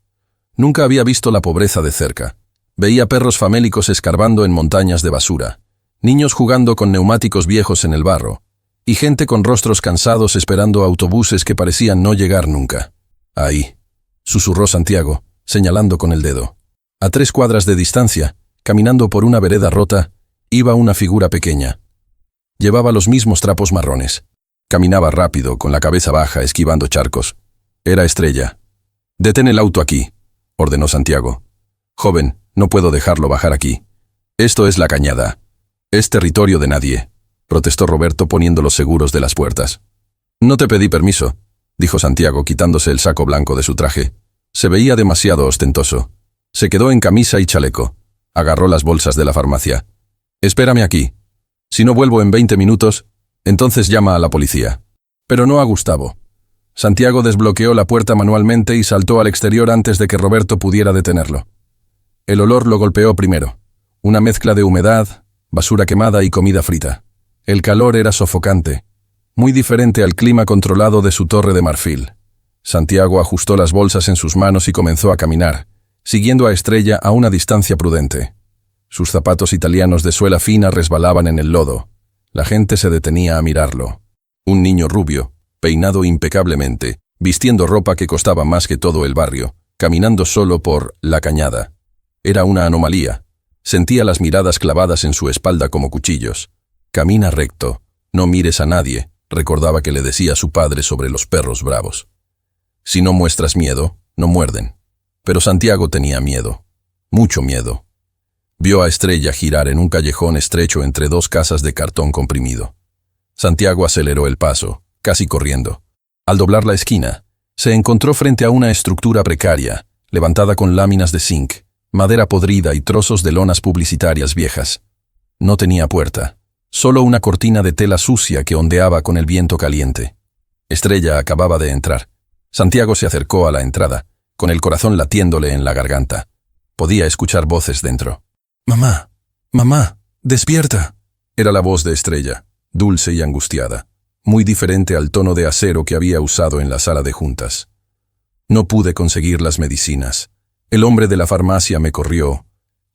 Speaker 1: Nunca había visto la pobreza de cerca. Veía perros famélicos escarbando en montañas de basura, niños jugando con neumáticos viejos en el barro, y gente con rostros cansados esperando autobuses que parecían no llegar nunca. «Ahí», susurró Santiago, señalando con el dedo. A 3 cuadras de distancia, caminando por una vereda rota, iba una figura pequeña. Llevaba los mismos trapos marrones. Caminaba rápido, con la cabeza baja, esquivando charcos. Era Estrella. «Detén el auto aquí», ordenó Santiago. «Joven, no puedo dejarlo bajar aquí. Esto es la cañada. Es territorio de nadie», protestó Roberto poniendo los seguros de las puertas. «No te pedí permiso», dijo Santiago quitándose el saco blanco de su traje. Se veía demasiado ostentoso. Se quedó en camisa y chaleco. Agarró las bolsas de la farmacia. «Espérame aquí. Si no vuelvo en 20 minutos, entonces llama a la policía». Pero no a Gustavo. Santiago desbloqueó la puerta manualmente y saltó al exterior antes de que Roberto pudiera detenerlo. El olor lo golpeó primero. Una mezcla de humedad, basura quemada y comida frita. El calor era sofocante, muy diferente al clima controlado de su torre de marfil. Santiago ajustó las bolsas en sus manos y comenzó a caminar, siguiendo a Estrella a una distancia prudente. Sus zapatos italianos de suela fina resbalaban en el lodo. La gente se detenía a mirarlo. Un niño rubio, peinado impecablemente, vistiendo ropa que costaba más que todo el barrio, caminando solo por la cañada. Era una anomalía. Sentía las miradas clavadas en su espalda como cuchillos. «Camina recto, no mires a nadie», recordaba que le decía su padre sobre los perros bravos. «Si no muestras miedo, no muerden». Pero Santiago tenía miedo, mucho miedo. Vio a Estrella girar en un callejón estrecho entre 2 casas de cartón comprimido. Santiago aceleró el paso, casi corriendo. Al doblar la esquina, se encontró frente a una estructura precaria, levantada con láminas de zinc, madera podrida y trozos de lonas publicitarias viejas. No tenía puerta, solo una cortina de tela sucia que ondeaba con el viento caliente. Estrella acababa de entrar. Santiago se acercó a la entrada, con el corazón latiéndole en la garganta. Podía escuchar voces dentro. «Mamá, mamá, despierta». Era la voz de Estrella, dulce y angustiada, muy diferente al tono de acero que había usado en la sala de juntas. «No pude conseguir las medicinas. El hombre de la farmacia me corrió.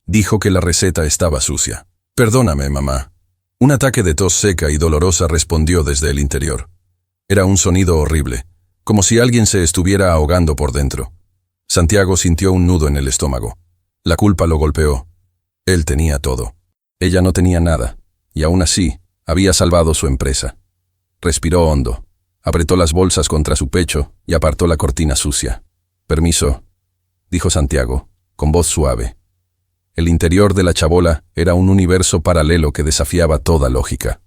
Speaker 1: Dijo que la receta estaba sucia. Perdóname, mamá». Un ataque de tos seca y dolorosa respondió desde el interior. Era un sonido horrible, como si alguien se estuviera ahogando por dentro. Santiago sintió un nudo en el estómago. La culpa lo golpeó. Él tenía todo. Ella no tenía nada, y aún así había salvado su empresa. Respiró hondo, apretó las bolsas contra su pecho y apartó la cortina sucia. «Permiso», dijo Santiago, con voz suave. El interior de la chabola era un universo paralelo que desafiaba toda lógica.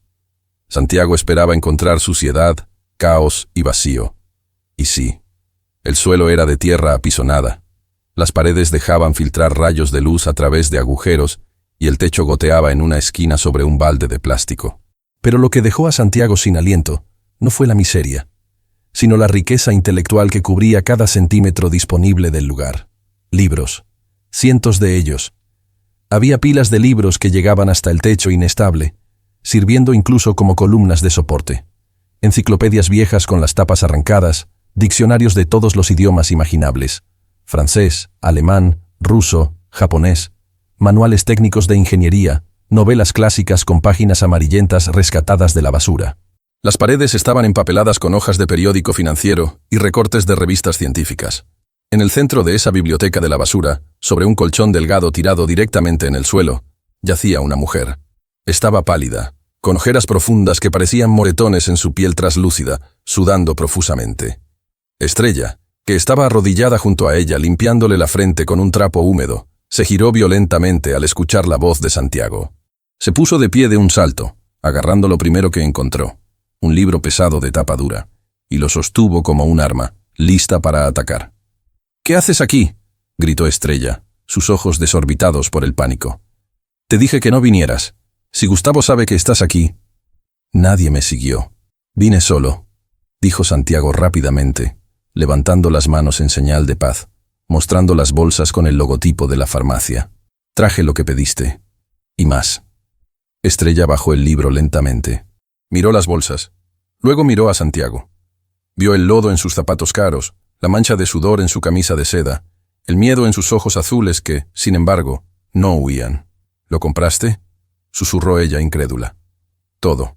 Speaker 1: Santiago esperaba encontrar suciedad, caos y vacío. Y sí, el suelo era de tierra apisonada. Las paredes dejaban filtrar rayos de luz a través de agujeros y el techo goteaba en una esquina sobre un balde de plástico. Pero lo que dejó a Santiago sin aliento no fue la miseria, sino la riqueza intelectual que cubría cada centímetro disponible del lugar. Libros, cientos de ellos. Había pilas de libros que llegaban hasta el techo inestable, sirviendo incluso como columnas de soporte. Enciclopedias viejas con las tapas arrancadas, diccionarios de todos los idiomas imaginables. Francés, alemán, ruso, japonés. Manuales técnicos de ingeniería, novelas clásicas con páginas amarillentas rescatadas de la basura. Las paredes estaban empapeladas con hojas de periódico financiero y recortes de revistas científicas. En el centro de esa biblioteca de la basura, sobre un colchón delgado tirado directamente en el suelo, yacía una mujer. Estaba pálida, con ojeras profundas que parecían moretones en su piel traslúcida, sudando profusamente. Estrella, que estaba arrodillada junto a ella limpiándole la frente con un trapo húmedo, se giró violentamente al escuchar la voz de Santiago. Se puso de pie de un salto, agarrando lo primero que encontró, un libro pesado de tapa dura, y lo sostuvo como un arma, lista para atacar. «¿Qué haces aquí?», gritó Estrella, sus ojos desorbitados por el pánico. «Te dije que no vinieras. Si Gustavo sabe que estás aquí». «Nadie me siguió. Vine solo», dijo Santiago rápidamente, levantando las manos en señal de paz, mostrando las bolsas con el logotipo de la farmacia. «Traje lo que pediste. Y más». Estrella bajó el libro lentamente. Miró las bolsas. Luego miró a Santiago. Vio el lodo en sus zapatos caros, la mancha de sudor en su camisa de seda, el miedo en sus ojos azules que, sin embargo, no huían. ¿Lo compraste?, susurró ella incrédula. Todo.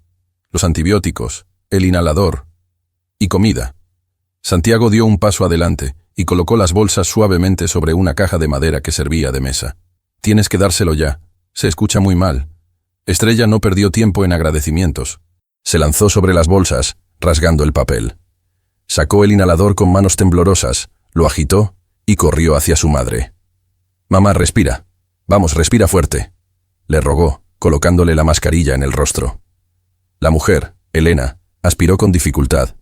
Speaker 1: Los antibióticos, el inhalador y comida. Santiago dio un paso adelante y colocó las bolsas suavemente sobre una caja de madera que servía de mesa. Tienes que dárselo ya. Se escucha muy mal. Estrella no perdió tiempo en agradecimientos. Se lanzó sobre las bolsas, rasgando el papel. Sacó el inhalador con manos temblorosas, lo agitó y corrió hacia su madre. «Mamá, respira. Vamos, respira fuerte», le rogó, colocándole la mascarilla en el rostro. La mujer, Elena, aspiró con dificultad.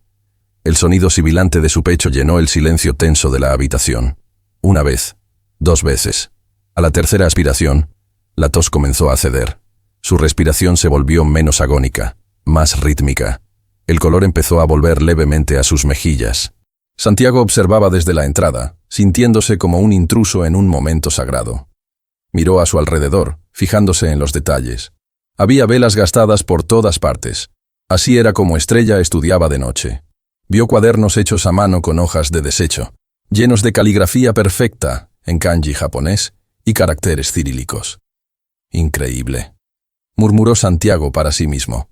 Speaker 1: El sonido sibilante de su pecho llenó el silencio tenso de la habitación. Una vez, 2 veces. A la tercera aspiración, la tos comenzó a ceder. Su respiración se volvió menos agónica, más rítmica. El color empezó a volver levemente a sus mejillas. Santiago observaba desde la entrada, sintiéndose como un intruso en un momento sagrado. Miró a su alrededor, fijándose en los detalles. Había velas gastadas por todas partes. Así era como Estrella estudiaba de noche. Vio cuadernos hechos a mano con hojas de desecho, llenos de caligrafía perfecta, en kanji japonés y caracteres cirílicos. Increíble, murmuró Santiago para sí mismo.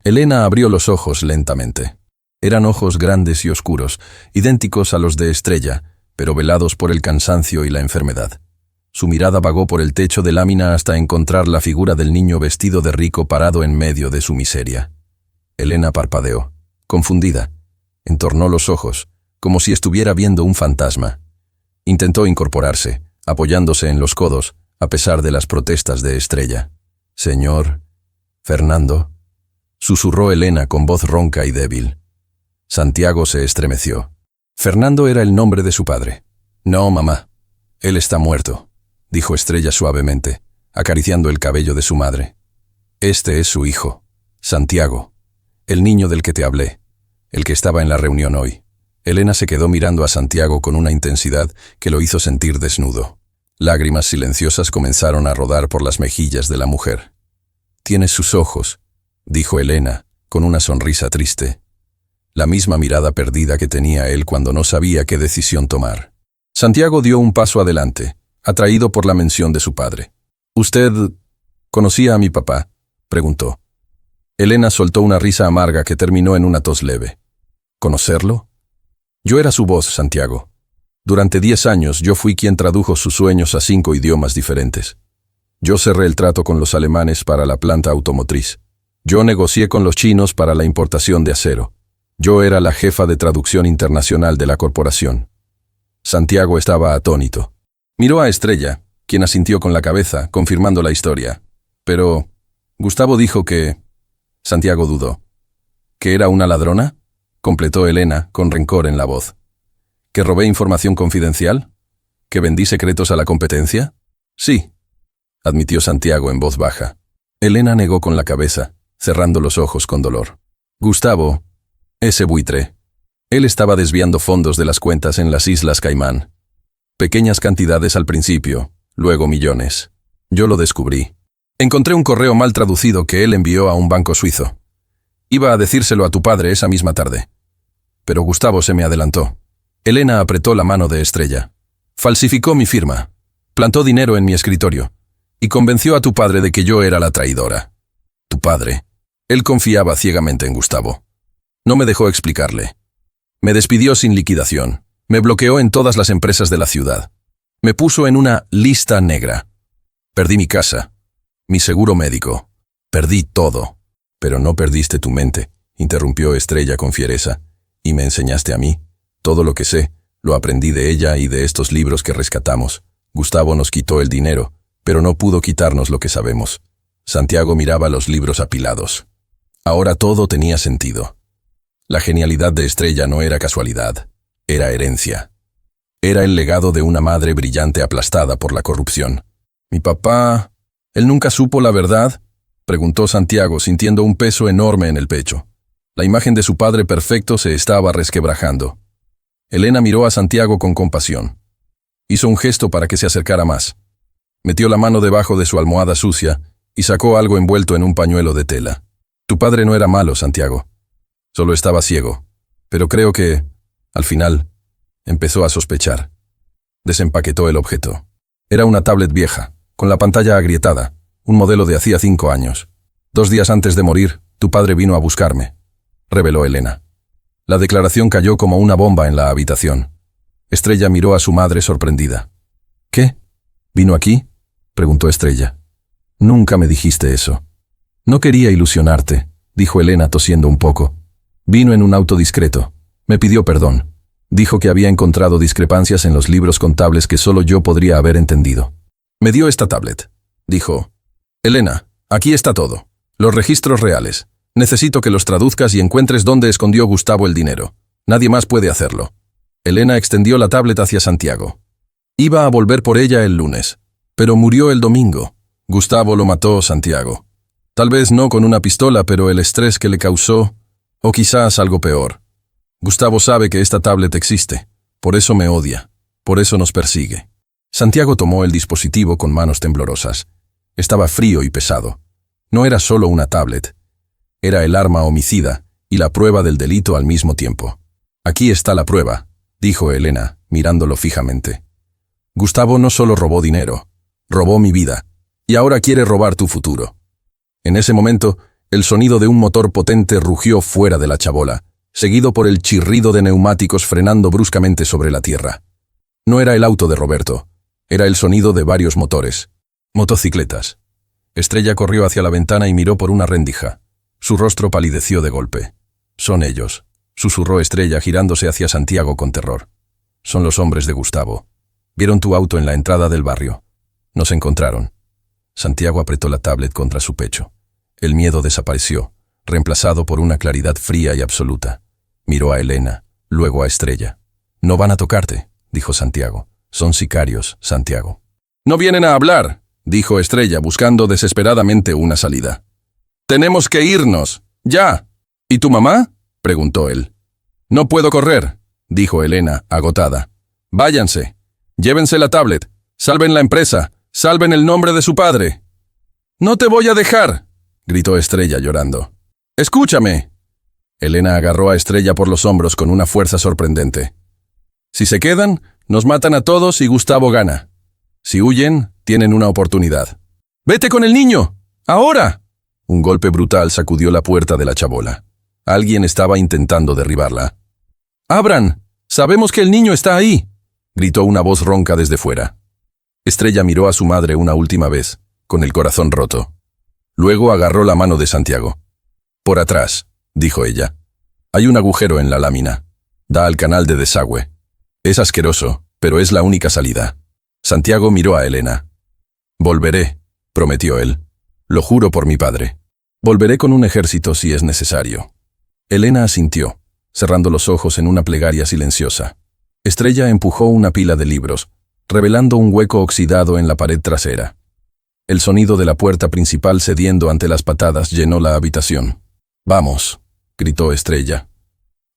Speaker 1: Elena abrió los ojos lentamente. Eran ojos grandes y oscuros, idénticos a los de Estrella, pero velados por el cansancio y la enfermedad. Su mirada vagó por el techo de lámina hasta encontrar la figura del niño vestido de rico parado en medio de su miseria. Elena parpadeó, confundida. Entornó los ojos, como si estuviera viendo un fantasma. Intentó incorporarse, apoyándose en los codos, a pesar de las protestas de Estrella. «Señor Fernando», susurró Elena con voz ronca y débil. Santiago se estremeció. Fernando era el nombre de su padre. «No, mamá. Él está muerto», dijo Estrella suavemente, acariciando el cabello de su madre. «Este es su hijo, Santiago, el niño del que te hablé, el que estaba en la reunión hoy». Elena se quedó mirando a Santiago con una intensidad que lo hizo sentir desnudo. Lágrimas silenciosas comenzaron a rodar por las mejillas de la mujer. «Tienes sus ojos», dijo Elena, con una sonrisa triste. La misma mirada perdida que tenía él cuando no sabía qué decisión tomar. Santiago dio un paso adelante, atraído por la mención de su padre. «¿Usted conocía a mi papá?», preguntó. Elena soltó una risa amarga que terminó en una tos leve. «¿Conocerlo? Yo era su voz, Santiago. Durante 10 años yo fui quien tradujo sus sueños a 5 idiomas diferentes. Yo cerré el trato con los alemanes para la planta automotriz. Yo negocié con los chinos para la importación de acero. Yo era la jefa de traducción internacional de la corporación». Santiago estaba atónito. Miró a Estrella, quien asintió con la cabeza, confirmando la historia. Pero Gustavo dijo que... Santiago dudó. ¿Que era una ladrona?, completó Elena, con rencor en la voz. ¿Que robé información confidencial? ¿Que vendí secretos a la competencia? Sí, admitió Santiago en voz baja. Elena negó con la cabeza, cerrando los ojos con dolor. Gustavo, ese buitre. Él estaba desviando fondos de las cuentas en las Islas Caimán. Pequeñas cantidades al principio, luego millones. Yo lo descubrí. Encontré un correo mal traducido que él envió a un banco suizo. Iba a decírselo a tu padre esa misma tarde. Pero Gustavo se me adelantó. Elena apretó la mano de Estrella. Falsificó mi firma, plantó dinero en mi escritorio y convenció a tu padre de que yo era la traidora. Tu padre. Él confiaba ciegamente en Gustavo. No me dejó explicarle. Me despidió sin liquidación. Me bloqueó en todas las empresas de la ciudad. Me puso en una lista negra. Perdí mi casa, mi seguro médico. Perdí todo. Pero no perdiste tu mente, interrumpió Estrella con fiereza. Y me enseñaste a mí. Todo lo que sé, lo aprendí de ella y de estos libros que rescatamos. Gustavo nos quitó el dinero, pero no pudo quitarnos lo que sabemos. Santiago miraba los libros apilados. Ahora todo tenía sentido. La genialidad de Estrella no era casualidad, era herencia. Era el legado de una madre brillante aplastada por la corrupción. ¿Mi papá... él nunca supo la verdad?, preguntó Santiago, sintiendo un peso enorme en el pecho. La imagen de su padre perfecto se estaba resquebrajando. Elena miró a Santiago con compasión. Hizo un gesto para que se acercara más. Metió la mano debajo de su almohada sucia y sacó algo envuelto en un pañuelo de tela. Tu padre no era malo, Santiago. Solo estaba ciego. Pero creo que, al final, Empezó a sospechar. Desempaquetó el objeto. Era una tablet vieja, con la pantalla agrietada, un modelo de hacía 5 años. 2 días antes de morir, tu padre vino a buscarme, reveló Elena. La declaración cayó como una bomba en la habitación. Estrella miró a su madre sorprendida. ¿Qué? ¿Vino aquí?, preguntó Estrella. Nunca me dijiste eso. No quería ilusionarte, dijo Elena tosiendo un poco. Vino en un auto discreto. Me pidió perdón. Dijo que había encontrado discrepancias en los libros contables que solo yo podría haber entendido. Me dio esta tablet. Dijo: Elena, aquí está todo. Los registros reales. Necesito que los traduzcas y encuentres dónde escondió Gustavo el dinero. Nadie más puede hacerlo. Elena extendió la tablet hacia Santiago. Iba a volver por ella el lunes, pero murió el domingo. Gustavo lo mató, Santiago. Tal vez no con una pistola, pero el estrés que le causó, o quizás algo peor. Gustavo sabe que esta tablet existe, por eso me odia, por eso nos persigue. Santiago tomó el dispositivo con manos temblorosas. Estaba frío y pesado. No era solo una tablet. Era el arma homicida y la prueba del delito al mismo tiempo. Aquí está la prueba, dijo Elena, mirándolo fijamente. Gustavo no solo robó dinero, robó mi vida, y ahora quiere robar tu futuro. En ese momento, el sonido de un motor potente rugió fuera de la chabola, seguido por el chirrido de neumáticos frenando bruscamente sobre la tierra. No era el auto de Roberto, era el sonido de varios motores. Motocicletas. Estrella corrió hacia la ventana y miró por una rendija. Su rostro palideció de golpe. Son ellos, susurró Estrella girándose hacia Santiago con terror. Son los hombres de Gustavo. Vieron tu auto en la entrada del barrio. Nos encontraron. Santiago apretó la tablet contra su pecho. El miedo desapareció, reemplazado por una claridad fría y absoluta. Miró a Elena, luego a Estrella. No van a tocarte, dijo Santiago. Son sicarios, Santiago. No vienen a hablar, dijo Estrella, buscando desesperadamente una salida. Tenemos que irnos, ya. ¿Y tu mamá?, preguntó él. No puedo correr, dijo Elena, agotada. Váyanse. Llévense la tablet. Salven la empresa. Salven el nombre de su padre. No te voy a dejar, gritó Estrella llorando. Escúchame. Elena agarró a Estrella por los hombros con una fuerza sorprendente. Si se quedan, nos matan a todos y Gustavo gana. Si huyen, tienen una oportunidad. ¡Vete con el niño! ¡Ahora! Un golpe brutal sacudió la puerta de la chabola. Alguien estaba intentando derribarla. ¡Abran! ¡Sabemos que el niño está ahí!, gritó una voz ronca desde fuera. Estrella miró a su madre una última vez, con el corazón roto. Luego agarró la mano de Santiago. Por atrás, dijo ella. Hay un agujero en la lámina. Da al canal de desagüe. Es asqueroso, pero es la única salida. Santiago miró a Elena. Volveré, prometió él. Lo juro por mi padre. Volveré con un ejército si es necesario. Elena asintió, cerrando los ojos en una plegaria silenciosa. Estrella empujó una pila de libros, revelando un hueco oxidado en la pared trasera. El sonido de la puerta principal cediendo ante las patadas llenó la habitación. «Vamos», gritó Estrella.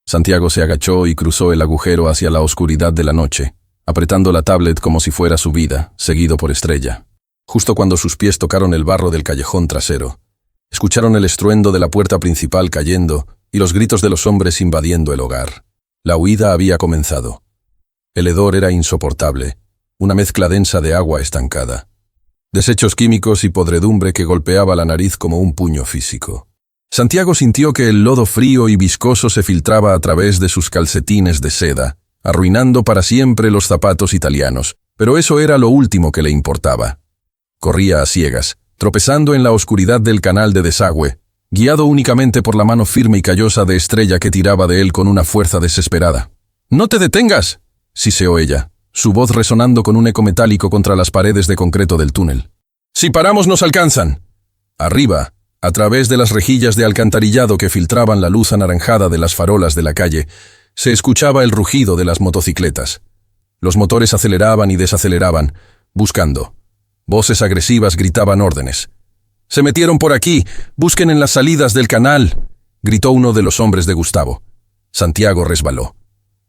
Speaker 1: Santiago se agachó y cruzó el agujero hacia la oscuridad de la noche, apretando la tablet como si fuera su vida, seguido por Estrella. Justo cuando sus pies tocaron el barro del callejón trasero, escucharon el estruendo de la puerta principal cayendo y los gritos de los hombres invadiendo el hogar. La huida había comenzado. El hedor era insoportable, una mezcla densa de agua estancada. Desechos químicos y podredumbre que golpeaba la nariz como un puño físico. Santiago sintió que el lodo frío y viscoso se filtraba a través de sus calcetines de seda, arruinando para siempre los zapatos italianos, pero eso era lo último que le importaba. Corría a ciegas, tropezando en la oscuridad del canal de desagüe, guiado únicamente por la mano firme y callosa de Estrella que tiraba de él con una fuerza desesperada. «¡No te detengas!», siseó ella, su voz resonando con un eco metálico contra las paredes de concreto del túnel. «Si paramos nos alcanzan». Arriba, a través de las rejillas de alcantarillado que filtraban la luz anaranjada de las farolas de la calle, se escuchaba el rugido de las motocicletas. Los motores aceleraban y desaceleraban, buscando. Voces agresivas gritaban órdenes. «¡Se metieron por aquí! ¡Busquen en las salidas del canal!», gritó uno de los hombres de Gustavo. Santiago resbaló.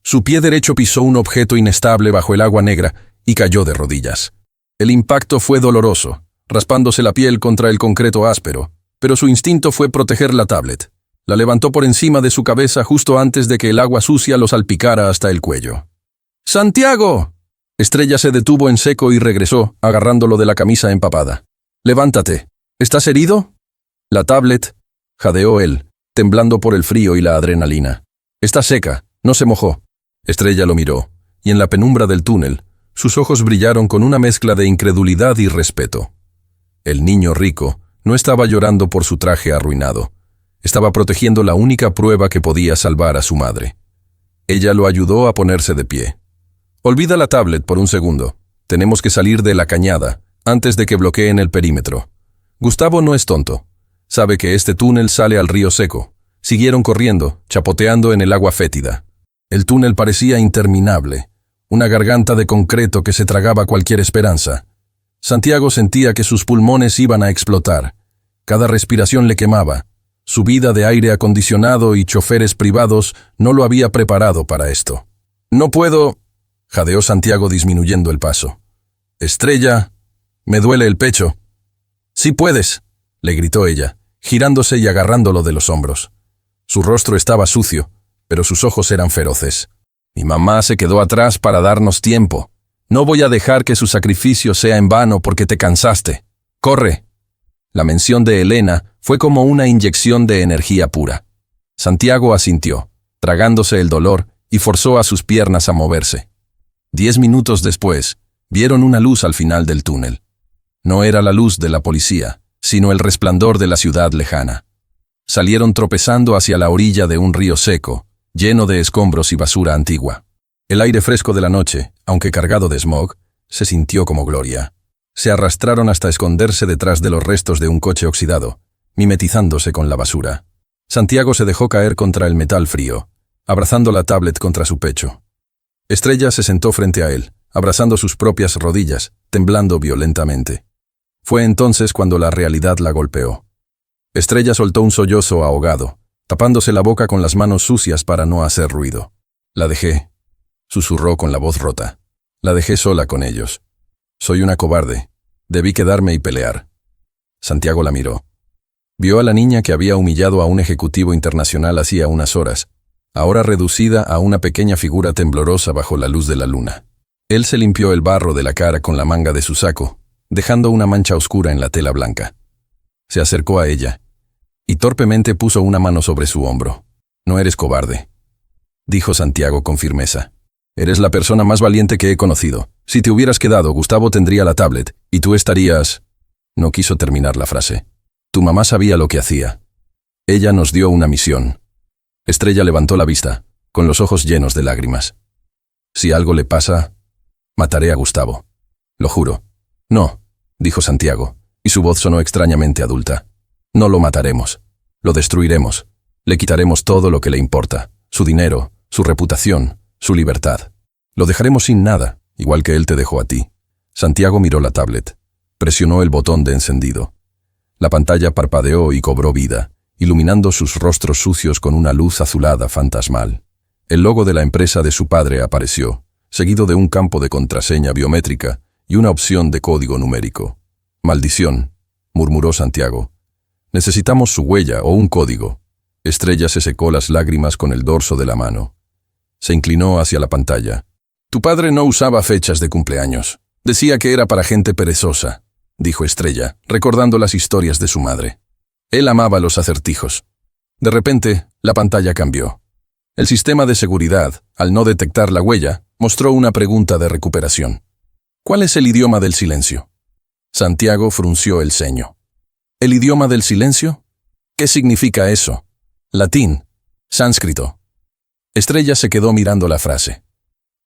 Speaker 1: Su pie derecho pisó un objeto inestable bajo el agua negra y cayó de rodillas. El impacto fue doloroso, raspándose la piel contra el concreto áspero, pero su instinto fue proteger la tablet. La levantó por encima de su cabeza justo antes de que el agua sucia lo salpicara hasta el cuello. ¡Santiago! Estrella se detuvo en seco y regresó, agarrándolo de la camisa empapada. Levántate. ¿Estás herido? La tablet, jadeó él, temblando por el frío y la adrenalina. Está seca, no se mojó. Estrella lo miró, y en la penumbra del túnel, sus ojos brillaron con una mezcla de incredulidad y respeto. El niño rico no estaba llorando por su traje arruinado. Estaba protegiendo la única prueba que podía salvar a su madre. Ella lo ayudó a ponerse de pie. Olvida la tablet por un segundo. Tenemos que salir de la cañada antes de que bloqueen el perímetro. Gustavo no es tonto. Sabe que este túnel sale al río seco. Siguieron corriendo, chapoteando en el agua fétida. El túnel parecía interminable, una garganta de concreto que se tragaba cualquier esperanza. Santiago sentía que sus pulmones iban a explotar. Cada respiración le quemaba. Su vida de aire acondicionado y choferes privados no lo había preparado para esto. «No puedo», jadeó Santiago disminuyendo el paso. «Estrella, me duele el pecho». «Sí puedes», le gritó ella, girándose y agarrándolo de los hombros. Su rostro estaba sucio, pero sus ojos eran feroces. «Mi mamá se quedó atrás para darnos tiempo. No voy a dejar que su sacrificio sea en vano porque te cansaste. ¡Corre!». La mención de Elena fue como una inyección de energía pura. Santiago asintió, tragándose el dolor, y forzó a sus piernas a moverse. 10 minutos después, vieron una luz al final del túnel. No era la luz de la policía, sino el resplandor de la ciudad lejana. Salieron tropezando hacia la orilla de un río seco, lleno de escombros y basura antigua. El aire fresco de la noche, aunque cargado de smog, se sintió como gloria. Se arrastraron hasta esconderse detrás de los restos de un coche oxidado, mimetizándose con la basura. Santiago se dejó caer contra el metal frío, abrazando la tablet contra su pecho. Estrella se sentó frente a él, abrazando sus propias rodillas, temblando violentamente. Fue entonces cuando la realidad la golpeó. Estrella soltó un sollozo ahogado, tapándose la boca con las manos sucias para no hacer ruido. «La dejé», susurró con la voz rota. «La dejé sola con ellos. Soy una cobarde. Debí quedarme y pelear». Santiago la miró. Vio a la niña que había humillado a un ejecutivo internacional hacía unas horas, ahora reducida a una pequeña figura temblorosa bajo la luz de la luna. Él se limpió el barro de la cara con la manga de su saco, dejando una mancha oscura en la tela blanca. Se acercó a ella, y torpemente puso una mano sobre su hombro. «No eres cobarde», dijo Santiago con firmeza. «Eres la persona más valiente que he conocido. Si te hubieras quedado, Gustavo tendría la tablet, y tú estarías...». No quiso terminar la frase. «Tu mamá sabía lo que hacía. Ella nos dio una misión». Estrella levantó la vista, con los ojos llenos de lágrimas. «Si algo le pasa, mataré a Gustavo. Lo juro». «No», dijo Santiago, y su voz sonó extrañamente adulta. «No lo mataremos. Lo destruiremos. Le quitaremos todo lo que le importa. Su dinero, su reputación, su libertad. Lo dejaremos sin nada, igual que él te dejó a ti». Santiago miró la tablet. Presionó el botón de encendido. La pantalla parpadeó y cobró vida, iluminando sus rostros sucios con una luz azulada fantasmal. El logo de la empresa de su padre apareció, seguido de un campo de contraseña biométrica y una opción de código numérico. «Maldición», murmuró Santiago. «Necesitamos su huella o un código». Estrella se secó las lágrimas con el dorso de la mano. Se inclinó hacia la pantalla. «Tu padre no usaba fechas de cumpleaños. Decía que era para gente perezosa», dijo Estrella, recordando las historias de su madre. Él amaba los acertijos. De repente, la pantalla cambió. El sistema de seguridad, al no detectar la huella, mostró una pregunta de recuperación. «¿Cuál es el idioma del silencio?». Santiago frunció el ceño. «¿El idioma del silencio? ¿Qué significa eso? Latín, sánscrito». Estrella se quedó mirando la frase.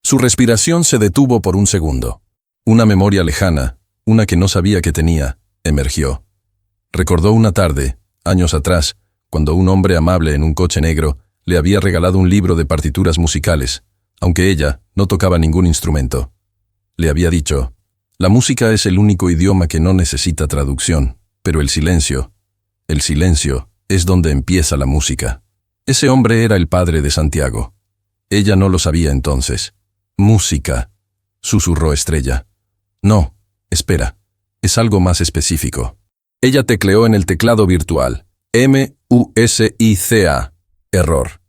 Speaker 1: Su respiración se detuvo por un segundo. Una memoria lejana, una que no sabía que tenía, emergió. Recordó una tarde, años atrás, cuando un hombre amable en un coche negro le había regalado un libro de partituras musicales, aunque ella no tocaba ningún instrumento. Le había dicho: «La música es el único idioma que no necesita traducción, pero el silencio es donde empieza la música». Ese hombre era el padre de Santiago. Ella no lo sabía entonces. «Música», susurró Estrella. «No, espera, es algo más específico». Ella tecleó en el teclado virtual. «MUSICA». Error.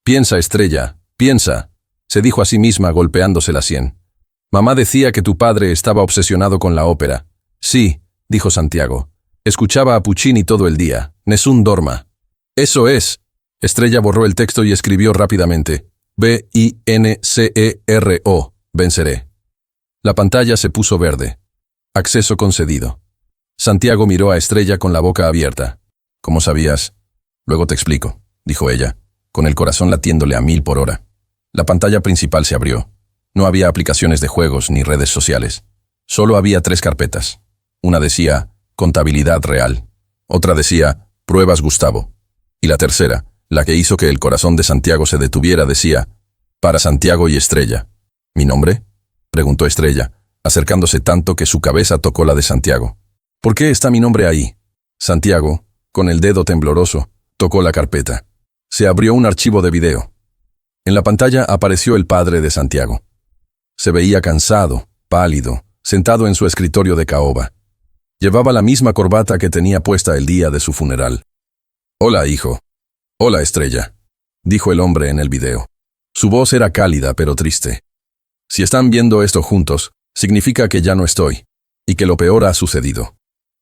Speaker 1: «Piensa, Estrella, piensa». se dijo a sí misma golpeándose la sien. Mamá decía que tu padre estaba obsesionado con la ópera. Sí, dijo Santiago. Escuchaba a Puccini todo el día. Nessun dorma. Eso es. Estrella borró el texto y escribió rápidamente. VINCERO. Venceré. La pantalla se puso verde. Acceso concedido. Santiago miró a Estrella con la boca abierta. ¿Cómo sabías? Luego te explico, dijo ella, con el corazón latiéndole a 1000 por hora. La pantalla principal se abrió. No había aplicaciones de juegos ni redes sociales. Solo había 3 carpetas. Una decía, contabilidad real. Otra decía, pruebas Gustavo. Y la tercera, la que hizo que el corazón de Santiago se detuviera, decía, para Santiago y Estrella. ¿Mi nombre? Preguntó Estrella, acercándose tanto que su cabeza tocó la de Santiago. ¿Por qué está mi nombre ahí? Santiago, con el dedo tembloroso, tocó la carpeta. Se abrió un archivo de video. En la pantalla apareció el padre de Santiago. Se veía cansado, pálido, sentado en su escritorio de caoba. Llevaba la misma corbata que tenía puesta el día de su funeral. «Hola, hijo». «Hola, Estrella», dijo el hombre en el video. Su voz era cálida pero triste. «Si están viendo esto juntos, significa que ya no estoy, y que lo peor ha sucedido».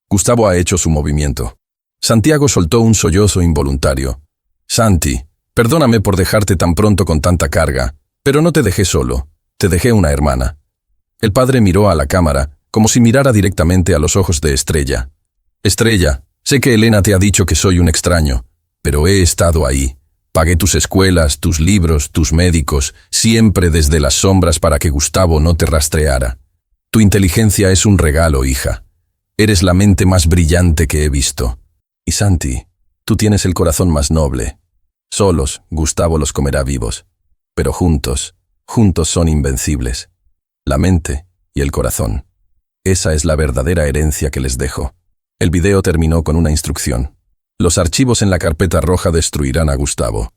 Speaker 1: Gustavo ha hecho su movimiento. Santiago soltó un sollozo involuntario. «Santi, perdóname por dejarte tan pronto con tanta carga, pero no te dejé solo, te dejé una hermana». El padre miró a la cámara, como si mirara directamente a los ojos de Estrella. «Estrella, sé que Elena te ha dicho que soy un extraño, pero he estado ahí. Pagué tus escuelas, tus libros, tus médicos, siempre desde las sombras para que Gustavo no te rastreara. Tu inteligencia es un regalo, hija. Eres la mente más brillante que he visto. Y Santi, tú tienes el corazón más noble. Solos, Gustavo los comerá vivos. Pero juntos son invencibles. La mente y el corazón. Esa es la verdadera herencia que les dejo». El video terminó con una instrucción. Los archivos en la carpeta roja destruirán a Gustavo.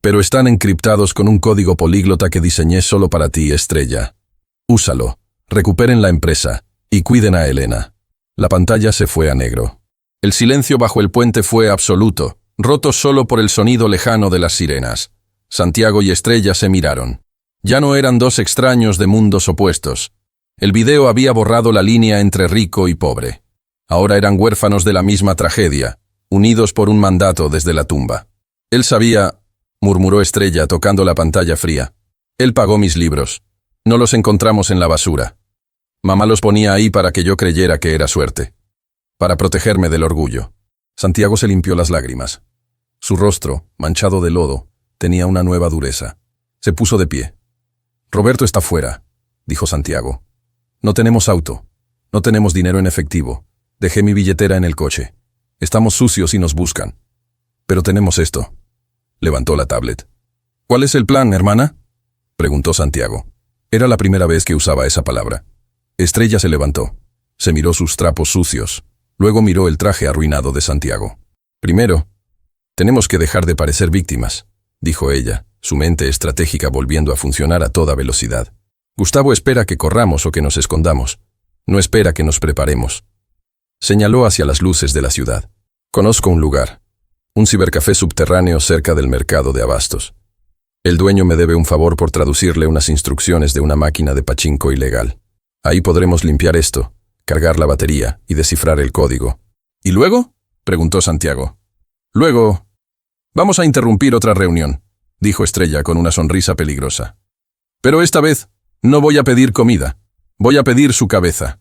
Speaker 1: Pero están encriptados con un código políglota que diseñé solo para ti, Estrella. Úsalo, recuperen la empresa y cuiden a Elena. La pantalla se fue a negro. El silencio bajo el puente fue absoluto, roto solo por el sonido lejano de las sirenas. Santiago y Estrella se miraron. Ya no eran 2 extraños de mundos opuestos. El video había borrado la línea entre rico y pobre. Ahora eran huérfanos de la misma tragedia, unidos por un mandato desde la tumba. «Él sabía», murmuró Estrella tocando la pantalla fría. «Él pagó mis libros. No los encontramos en la basura. Mamá los ponía ahí para que yo creyera que era suerte. Para protegerme del orgullo». Santiago se limpió las lágrimas. Su rostro, manchado de lodo, tenía una nueva dureza. Se puso de pie. «Roberto está fuera», dijo Santiago. «No tenemos auto. No tenemos dinero en efectivo. Dejé mi billetera en el coche. Estamos sucios y nos buscan. Pero tenemos esto». Levantó la tablet. «¿Cuál es el plan, hermana?», preguntó Santiago. Era la primera vez que usaba esa palabra. Estrella se levantó. Se miró sus trapos sucios. Luego miró el traje arruinado de Santiago. «Primero, tenemos que dejar de parecer víctimas», dijo ella, su mente estratégica volviendo a funcionar a toda velocidad. «Gustavo espera que corramos o que nos escondamos. No espera que nos preparemos». Señaló hacia las luces de la ciudad. «Conozco un lugar. Un cibercafé subterráneo cerca del mercado de abastos. El dueño me debe un favor por traducirle unas instrucciones de una máquina de pachinko ilegal. Ahí podremos limpiar esto, cargar la batería y descifrar el código». «¿Y luego?», preguntó Santiago. «Luego, vamos a interrumpir otra reunión», dijo Estrella con una sonrisa peligrosa. «Pero esta vez no voy a pedir comida. Voy a pedir su cabeza».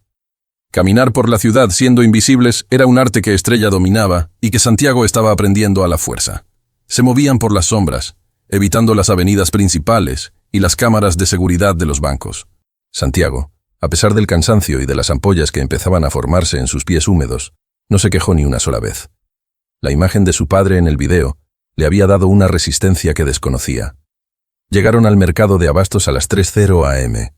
Speaker 1: Caminar por la ciudad siendo invisibles era un arte que Estrella dominaba y que Santiago estaba aprendiendo a la fuerza. Se movían por las sombras, evitando las avenidas principales y las cámaras de seguridad de los bancos. Santiago, a pesar del cansancio y de las ampollas que empezaban a formarse en sus pies húmedos, no se quejó ni una sola vez. La imagen de su padre en el video le había dado una resistencia que desconocía. Llegaron al mercado de abastos a las 3:00 am.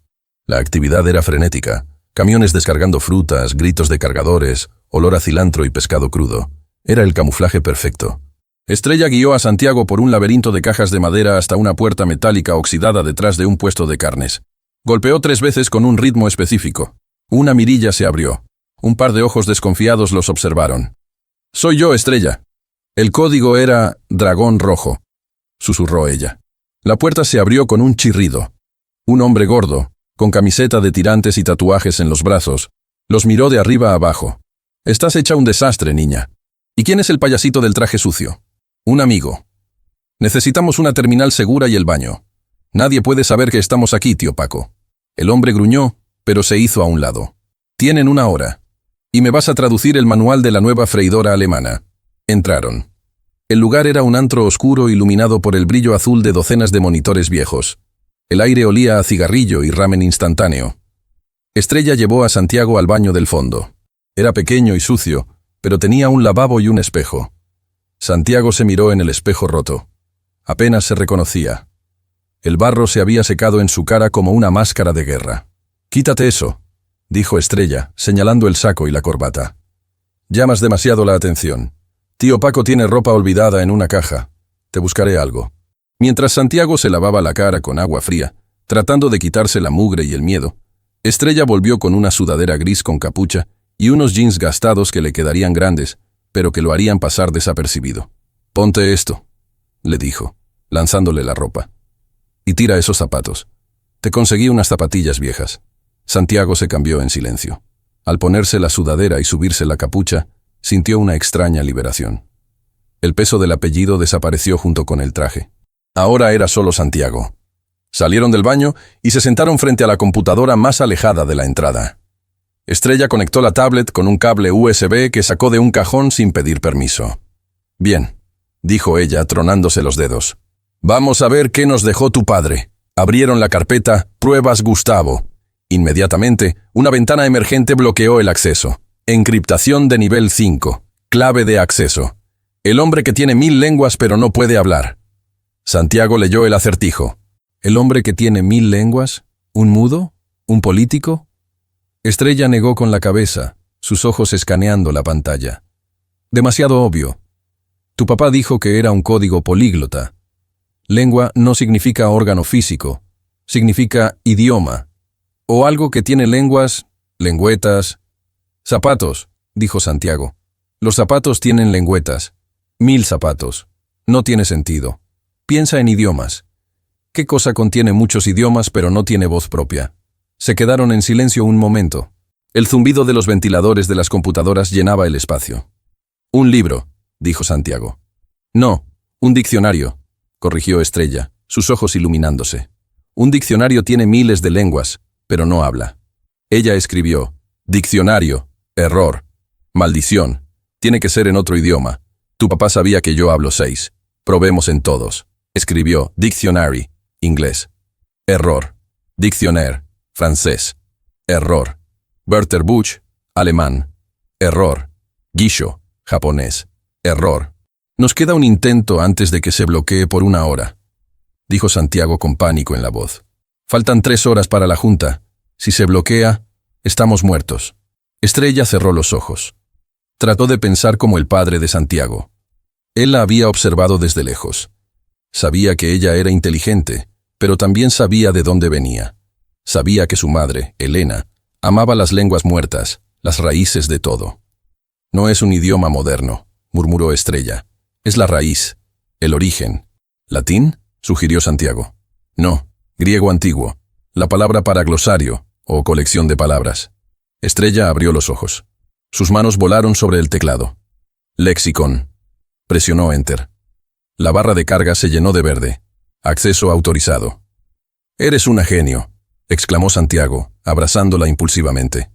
Speaker 1: La actividad era frenética. Camiones descargando frutas, gritos de cargadores, olor a cilantro y pescado crudo. Era el camuflaje perfecto. Estrella guió a Santiago por un laberinto de cajas de madera hasta una puerta metálica oxidada detrás de un puesto de carnes. Golpeó 3 veces con un ritmo específico. Una mirilla se abrió. Un par de ojos desconfiados los observaron. «Soy yo, Estrella». El código era «Dragón Rojo», susurró ella. La puerta se abrió con un chirrido. Un hombre gordo, con camiseta de tirantes y tatuajes en los brazos, los miró de arriba a abajo. «Estás hecha un desastre, niña. ¿Y quién es el payasito del traje sucio?» «Un amigo. Necesitamos una terminal segura y el baño. Nadie puede saber que estamos aquí, tío Paco». El hombre gruñó, pero se hizo a un lado. «Tienen 1 hora. Y me vas a traducir el manual de la nueva freidora alemana». Entraron. El lugar era un antro oscuro iluminado por el brillo azul de docenas de monitores viejos. El aire olía a cigarrillo y ramen instantáneo. Estrella llevó a Santiago al baño del fondo. Era pequeño y sucio, pero tenía un lavabo y un espejo. Santiago se miró en el espejo roto. Apenas se reconocía. El barro se había secado en su cara como una máscara de guerra. «Quítate eso», dijo Estrella, señalando el saco y la corbata. «Llamas demasiado la atención. Tío Paco tiene ropa olvidada en una caja. Te buscaré algo». Mientras Santiago se lavaba la cara con agua fría, tratando de quitarse la mugre y el miedo, Estrella volvió con una sudadera gris con capucha y unos jeans gastados que le quedarían grandes, pero que lo harían pasar desapercibido. «Ponte esto», le dijo, lanzándole la ropa. «Y tira esos zapatos. Te conseguí unas zapatillas viejas». Santiago se cambió en silencio. Al ponerse la sudadera y subirse la capucha, sintió una extraña liberación. El peso del apellido desapareció junto con el traje. Ahora era solo Santiago. Salieron del baño y se sentaron frente a la computadora más alejada de la entrada. Estrella conectó la tablet con un cable USB que sacó de un cajón sin pedir permiso. «Bien», dijo ella, tronándose los dedos. «Vamos a ver qué nos dejó tu padre». Abrieron la carpeta «Pruebas Gustavo». Inmediatamente, una ventana emergente bloqueó el acceso. Encriptación de nivel 5. Clave de acceso. El hombre que tiene 1000 lenguas pero no puede hablar. Santiago leyó el acertijo. ¿El hombre que tiene 1000 lenguas? ¿Un mudo? ¿Un político? Estrella negó con la cabeza, sus ojos escaneando la pantalla. Demasiado obvio. Tu papá dijo que era un código políglota. Lengua no significa órgano físico, significa idioma. O algo que tiene lenguas, lengüetas. Zapatos, dijo Santiago. Los zapatos tienen lengüetas. 1000 zapatos. No tiene sentido. Piensa en idiomas. ¿Qué cosa contiene muchos idiomas pero no tiene voz propia? Se quedaron en silencio un momento. El zumbido de los ventiladores de las computadoras llenaba el espacio. «Un libro», dijo Santiago. «No, un diccionario», corrigió Estrella, sus ojos iluminándose. «Un diccionario tiene miles de lenguas, pero no habla». Ella escribió, «Diccionario, error, maldición, tiene que ser en otro idioma. Tu papá sabía que yo hablo 6. Probemos en todos». Escribió, «Dictionary», inglés. Error. «Dictionnaire», francés. Error. «Wörterbuch», alemán. Error. «Guisho», japonés. Error. «Nos queda un intento antes de que se bloquee por 1 hora», dijo Santiago con pánico en la voz. «Faltan 3 horas para la junta. Si se bloquea, estamos muertos». Estrella cerró los ojos. Trató de pensar como el padre de Santiago. Él la había observado desde lejos. Sabía que ella era inteligente, pero también sabía de dónde venía. Sabía que su madre, Elena, amaba las lenguas muertas, las raíces de todo. «No es un idioma moderno», murmuró Estrella. «Es la raíz, el origen». «¿Latín?», sugirió Santiago. «No, griego antiguo. La palabra para glosario, o colección de palabras». Estrella abrió los ojos. Sus manos volaron sobre el teclado. «Lexicon». Presionó Enter. La barra de carga se llenó de verde. «Acceso autorizado». «Eres una genio», exclamó Santiago, abrazándola impulsivamente.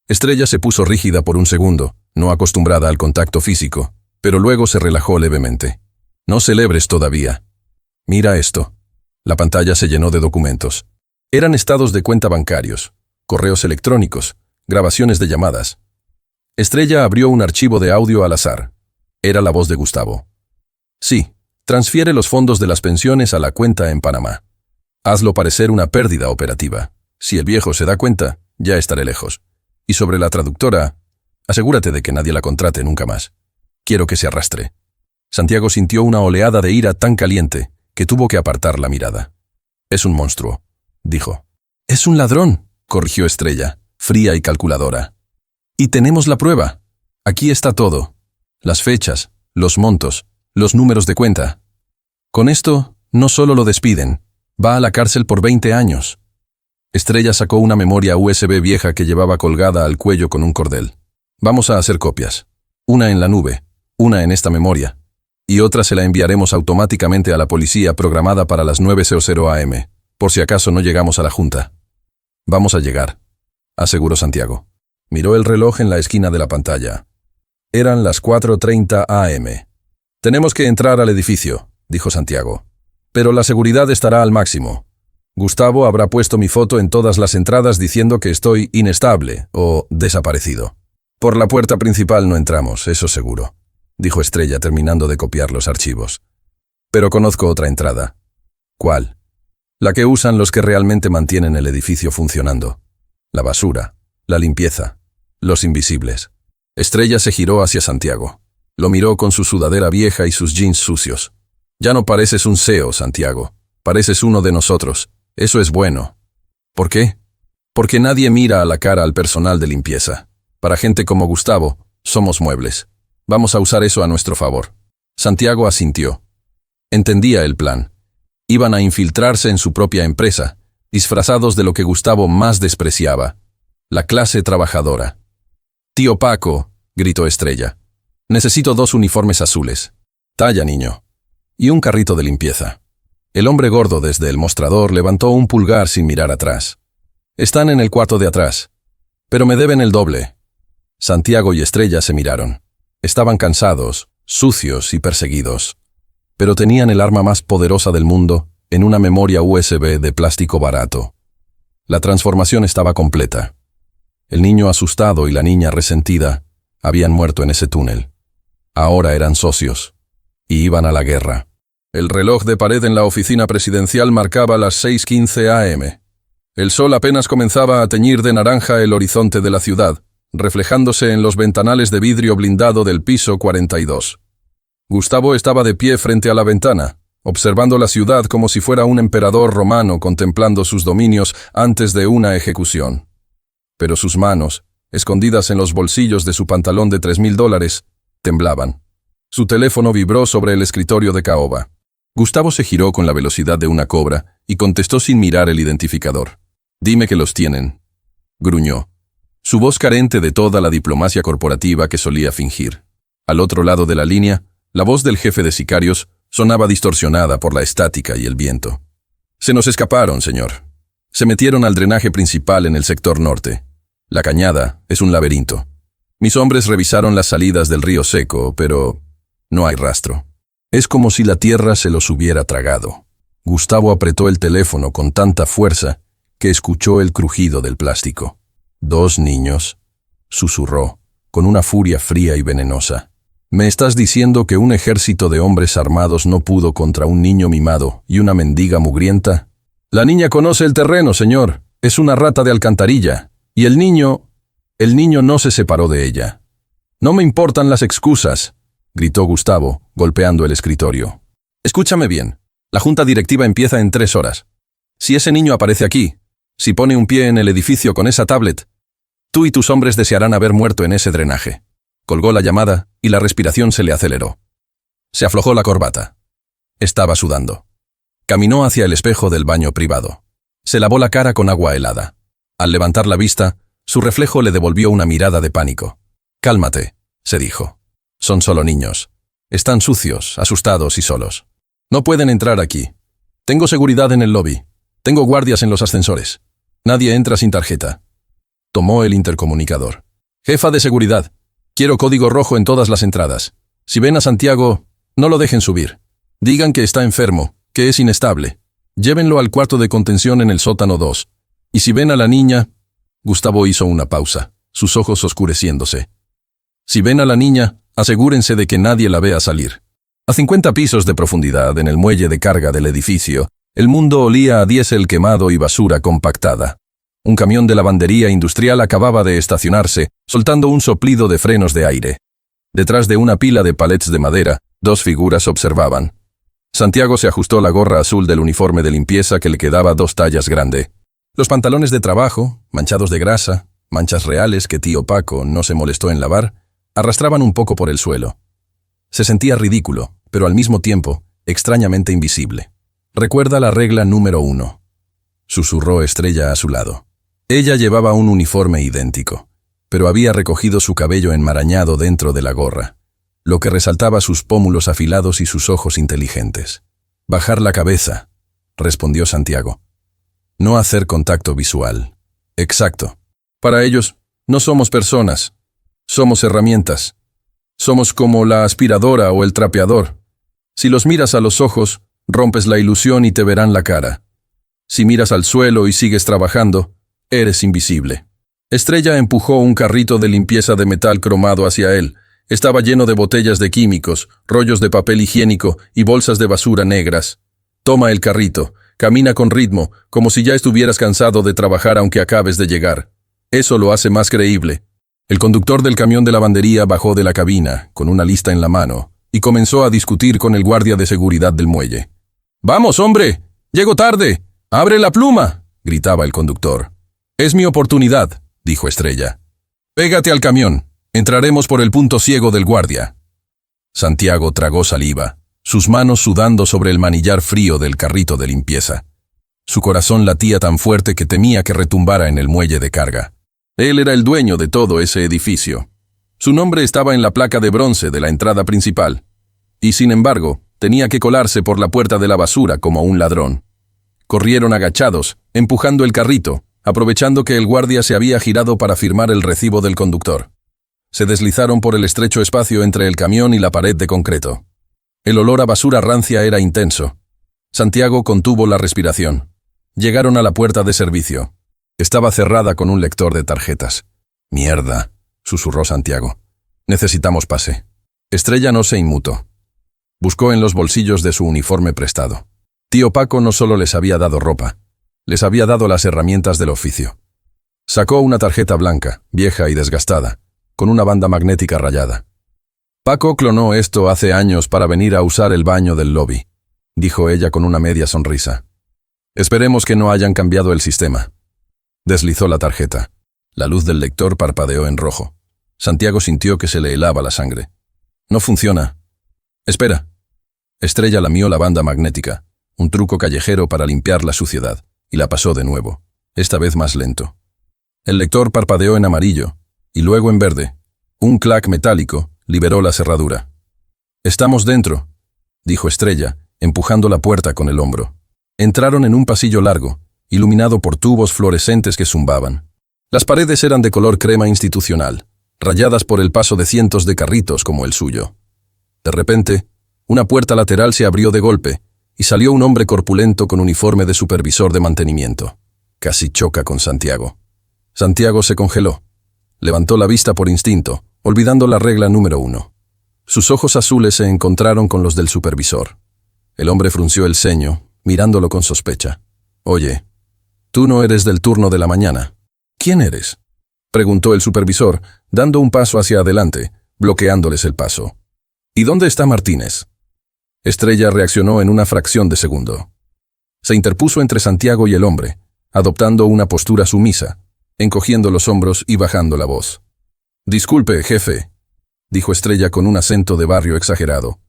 Speaker 1: Estrella se puso rígida por un segundo, no acostumbrada al contacto físico, pero luego se relajó levemente. «No celebres todavía. Mira esto». La pantalla se llenó de documentos. Eran estados de cuenta bancarios, correos electrónicos, grabaciones de llamadas. Estrella abrió un archivo de audio al azar. Era la voz de Gustavo. «Sí, transfiere los fondos de las pensiones a la cuenta en Panamá. Hazlo parecer una pérdida operativa. Si el viejo se da cuenta, ya estaré lejos. Y sobre la traductora, asegúrate de que nadie la contrate nunca más. Quiero que se arrastre». Santiago sintió una oleada de ira tan caliente que tuvo que apartar la mirada. «Es un monstruo», dijo. «Es un ladrón», corrigió Estrella, fría y calculadora. «Y tenemos la prueba. Aquí está todo. Las fechas, los montos, los números de cuenta. Con esto, no solo lo despiden, va a la cárcel por 20 años. Estrella sacó una memoria USB vieja que llevaba colgada al cuello con un cordel. Vamos a hacer copias. Una en la nube, una en esta memoria, y otra se la enviaremos automáticamente a la policía programada para las 9:00 am, por si acaso no llegamos a la junta. Vamos a llegar, aseguró Santiago. Miró el reloj en la esquina de la pantalla. Eran las 4:30 am. Tenemos que entrar al edificio, dijo Santiago. Pero la seguridad estará al máximo. Gustavo habrá puesto mi foto en todas las entradas diciendo que estoy inestable o desaparecido. Por la puerta principal no entramos, eso seguro, dijo Estrella terminando de copiar los archivos. Pero conozco otra entrada. ¿Cuál? La que usan los que realmente mantienen el edificio funcionando. La basura, la limpieza, los invisibles. Estrella se giró hacia Santiago. Lo miró con su sudadera vieja y sus jeans sucios. Ya no pareces un CEO, Santiago. Pareces uno de nosotros. Eso es bueno. ¿Por qué? Porque nadie mira a la cara al personal de limpieza. Para gente como Gustavo, somos muebles. Vamos a usar eso a nuestro favor. Santiago asintió. Entendía el plan. Iban a infiltrarse en su propia empresa, disfrazados de lo que Gustavo más despreciaba, la clase trabajadora. «Tío Paco», gritó Estrella. «Necesito 2 uniformes azules. Talla, niño. Y un carrito de limpieza». El hombre gordo desde el mostrador levantó un pulgar sin mirar atrás. «Están en el cuarto de atrás. Pero me deben el doble». Santiago y Estrella se miraron. Estaban cansados, sucios y perseguidos. Pero tenían el arma más poderosa del mundo en una memoria USB de plástico barato. La transformación estaba completa. El niño asustado y la niña resentida habían muerto en ese túnel. Ahora eran socios y iban a la guerra. El reloj de pared en la oficina presidencial marcaba las 6:15 am. El sol apenas comenzaba a teñir de naranja el horizonte de la ciudad, reflejándose en los ventanales de vidrio blindado del piso 42. Gustavo estaba de pie frente a la ventana, observando la ciudad como si fuera un emperador romano contemplando sus dominios antes de una ejecución. Pero sus manos, escondidas en los bolsillos de su pantalón de $3,000, temblaban. Su teléfono vibró sobre el escritorio de caoba. Gustavo se giró con la velocidad de una cobra y contestó sin mirar el identificador. «Dime que los tienen», gruñó. Su voz carente de toda la diplomacia corporativa que solía fingir. Al otro lado de la línea, la voz del jefe de sicarios sonaba distorsionada por la estática y el viento. «Se nos escaparon, señor. Se metieron al drenaje principal en el sector norte. La cañada es un laberinto. Mis hombres revisaron las salidas del río seco, pero no hay rastro. Es como si la tierra se los hubiera tragado». Gustavo apretó el teléfono con tanta fuerza que escuchó el crujido del plástico. «2 niños», susurró, con una furia fría y venenosa. «¿Me estás diciendo que un ejército de hombres armados no pudo contra un niño mimado y una mendiga mugrienta? La niña conoce el terreno, señor. Es una rata de alcantarilla. Y el niño no se separó de ella». «No me importan las excusas», gritó Gustavo, golpeando el escritorio. «Escúchame bien. La junta directiva empieza en 3 horas. Si ese niño aparece aquí, si pone un pie en el edificio con esa tablet, tú y tus hombres desearán haber muerto en ese drenaje». Colgó la llamada y la respiración se le aceleró. Se aflojó la corbata. Estaba sudando. Caminó hacia el espejo del baño privado. Se lavó la cara con agua helada. Al levantar la vista, su reflejo le devolvió una mirada de pánico. «Cálmate», se dijo. «Son solo niños. Están sucios, asustados y solos. No pueden entrar aquí. Tengo seguridad en el lobby. Tengo guardias en los ascensores. Nadie entra sin tarjeta». Tomó el intercomunicador. «Jefa de seguridad. Quiero código rojo en todas las entradas. Si ven a Santiago, no lo dejen subir. Digan que está enfermo, que es inestable. Llévenlo al cuarto de contención en el sótano 2. Y si ven a la niña...» Gustavo hizo una pausa, sus ojos oscureciéndose. «Si ven a la niña, asegúrense de que nadie la vea salir». A 50 pisos de profundidad en el muelle de carga del edificio, el mundo olía a diésel quemado y basura compactada. Un camión de lavandería industrial acababa de estacionarse, soltando un soplido de frenos de aire. Detrás de una pila de palets de madera, 2 figuras observaban. Santiago se ajustó la gorra azul del uniforme de limpieza que le quedaba 2 tallas grande. Los pantalones de trabajo, manchados de grasa, manchas reales que tío Paco no se molestó en lavar, arrastraban un poco por el suelo. Se sentía ridículo, pero al mismo tiempo, extrañamente invisible. Recuerda la regla número 1. susurró Estrella a su lado. Ella llevaba un uniforme idéntico, pero había recogido su cabello enmarañado dentro de la gorra, lo que resaltaba sus pómulos afilados y sus ojos inteligentes. Bajar la cabeza, respondió Santiago. No hacer contacto visual. Exacto. Para ellos, no somos personas, somos herramientas. Somos como la aspiradora o el trapeador. Si los miras a los ojos, rompes la ilusión y te verán la cara. Si miras al suelo y sigues trabajando, eres invisible. Estrella empujó un carrito de limpieza de metal cromado hacia él. Estaba lleno de botellas de químicos, rollos de papel higiénico y bolsas de basura negras. Toma el carrito, camina con ritmo, como si ya estuvieras cansado de trabajar aunque acabes de llegar. Eso lo hace más creíble. El conductor del camión de lavandería bajó de la cabina, con una lista en la mano, y comenzó a discutir con el guardia de seguridad del muelle. «¡Vamos, hombre! ¡Llego tarde! ¡Abre la pluma!», gritaba el conductor. «Es mi oportunidad», dijo Estrella. «Pégate al camión. Entraremos por el punto ciego del guardia». Santiago tragó saliva, sus manos sudando sobre el manillar frío del carrito de limpieza. Su corazón latía tan fuerte que temía que retumbara en el muelle de carga. Él era el dueño de todo ese edificio. Su nombre estaba en la placa de bronce de la entrada principal. Y sin embargo, tenía que colarse por la puerta de la basura como un ladrón. Corrieron agachados, empujando el carrito, aprovechando que el guardia se había girado para firmar el recibo del conductor. Se deslizaron por el estrecho espacio entre el camión y la pared de concreto. El olor a basura rancia era intenso. Santiago contuvo la respiración. Llegaron a la puerta de servicio. Estaba cerrada con un lector de tarjetas. «Mierda», susurró Santiago. «Necesitamos pase». Estrella no se inmutó. Buscó en los bolsillos de su uniforme prestado. Tío Paco no solo les había dado ropa, les había dado las herramientas del oficio. Sacó una tarjeta blanca, vieja y desgastada, con una banda magnética rayada. «Paco clonó esto hace años para venir a usar el baño del lobby», dijo ella con una media sonrisa. «Esperemos que no hayan cambiado el sistema». Deslizó la tarjeta. La luz del lector parpadeó en rojo. Santiago sintió que se le helaba la sangre. «No funciona». «Espera». Estrella lamió la banda magnética, un truco callejero para limpiar la suciedad, y la pasó de nuevo, esta vez más lento. El lector parpadeó en amarillo, y luego en verde. Un clac metálico liberó la cerradura. «Estamos dentro», dijo Estrella, empujando la puerta con el hombro. Entraron en un pasillo largo, iluminado por tubos fluorescentes que zumbaban. Las paredes eran de color crema institucional, rayadas por el paso de cientos de carritos como el suyo. De repente, una puerta lateral se abrió de golpe, y salió un hombre corpulento con uniforme de supervisor de mantenimiento. Casi choca con Santiago. Santiago se congeló. Levantó la vista por instinto, olvidando la regla número 1. Sus ojos azules se encontraron con los del supervisor. El hombre frunció el ceño, mirándolo con sospecha. «Oye, tú no eres del turno de la mañana. ¿Quién eres?», preguntó el supervisor, dando un paso hacia adelante, bloqueándoles el paso. «¿Y dónde está Martínez?». Estrella reaccionó en una fracción de segundo. Se interpuso entre Santiago y el hombre, adoptando una postura sumisa, encogiendo los hombros y bajando la voz. «Disculpe, jefe», dijo Estrella con un acento de barrio exagerado.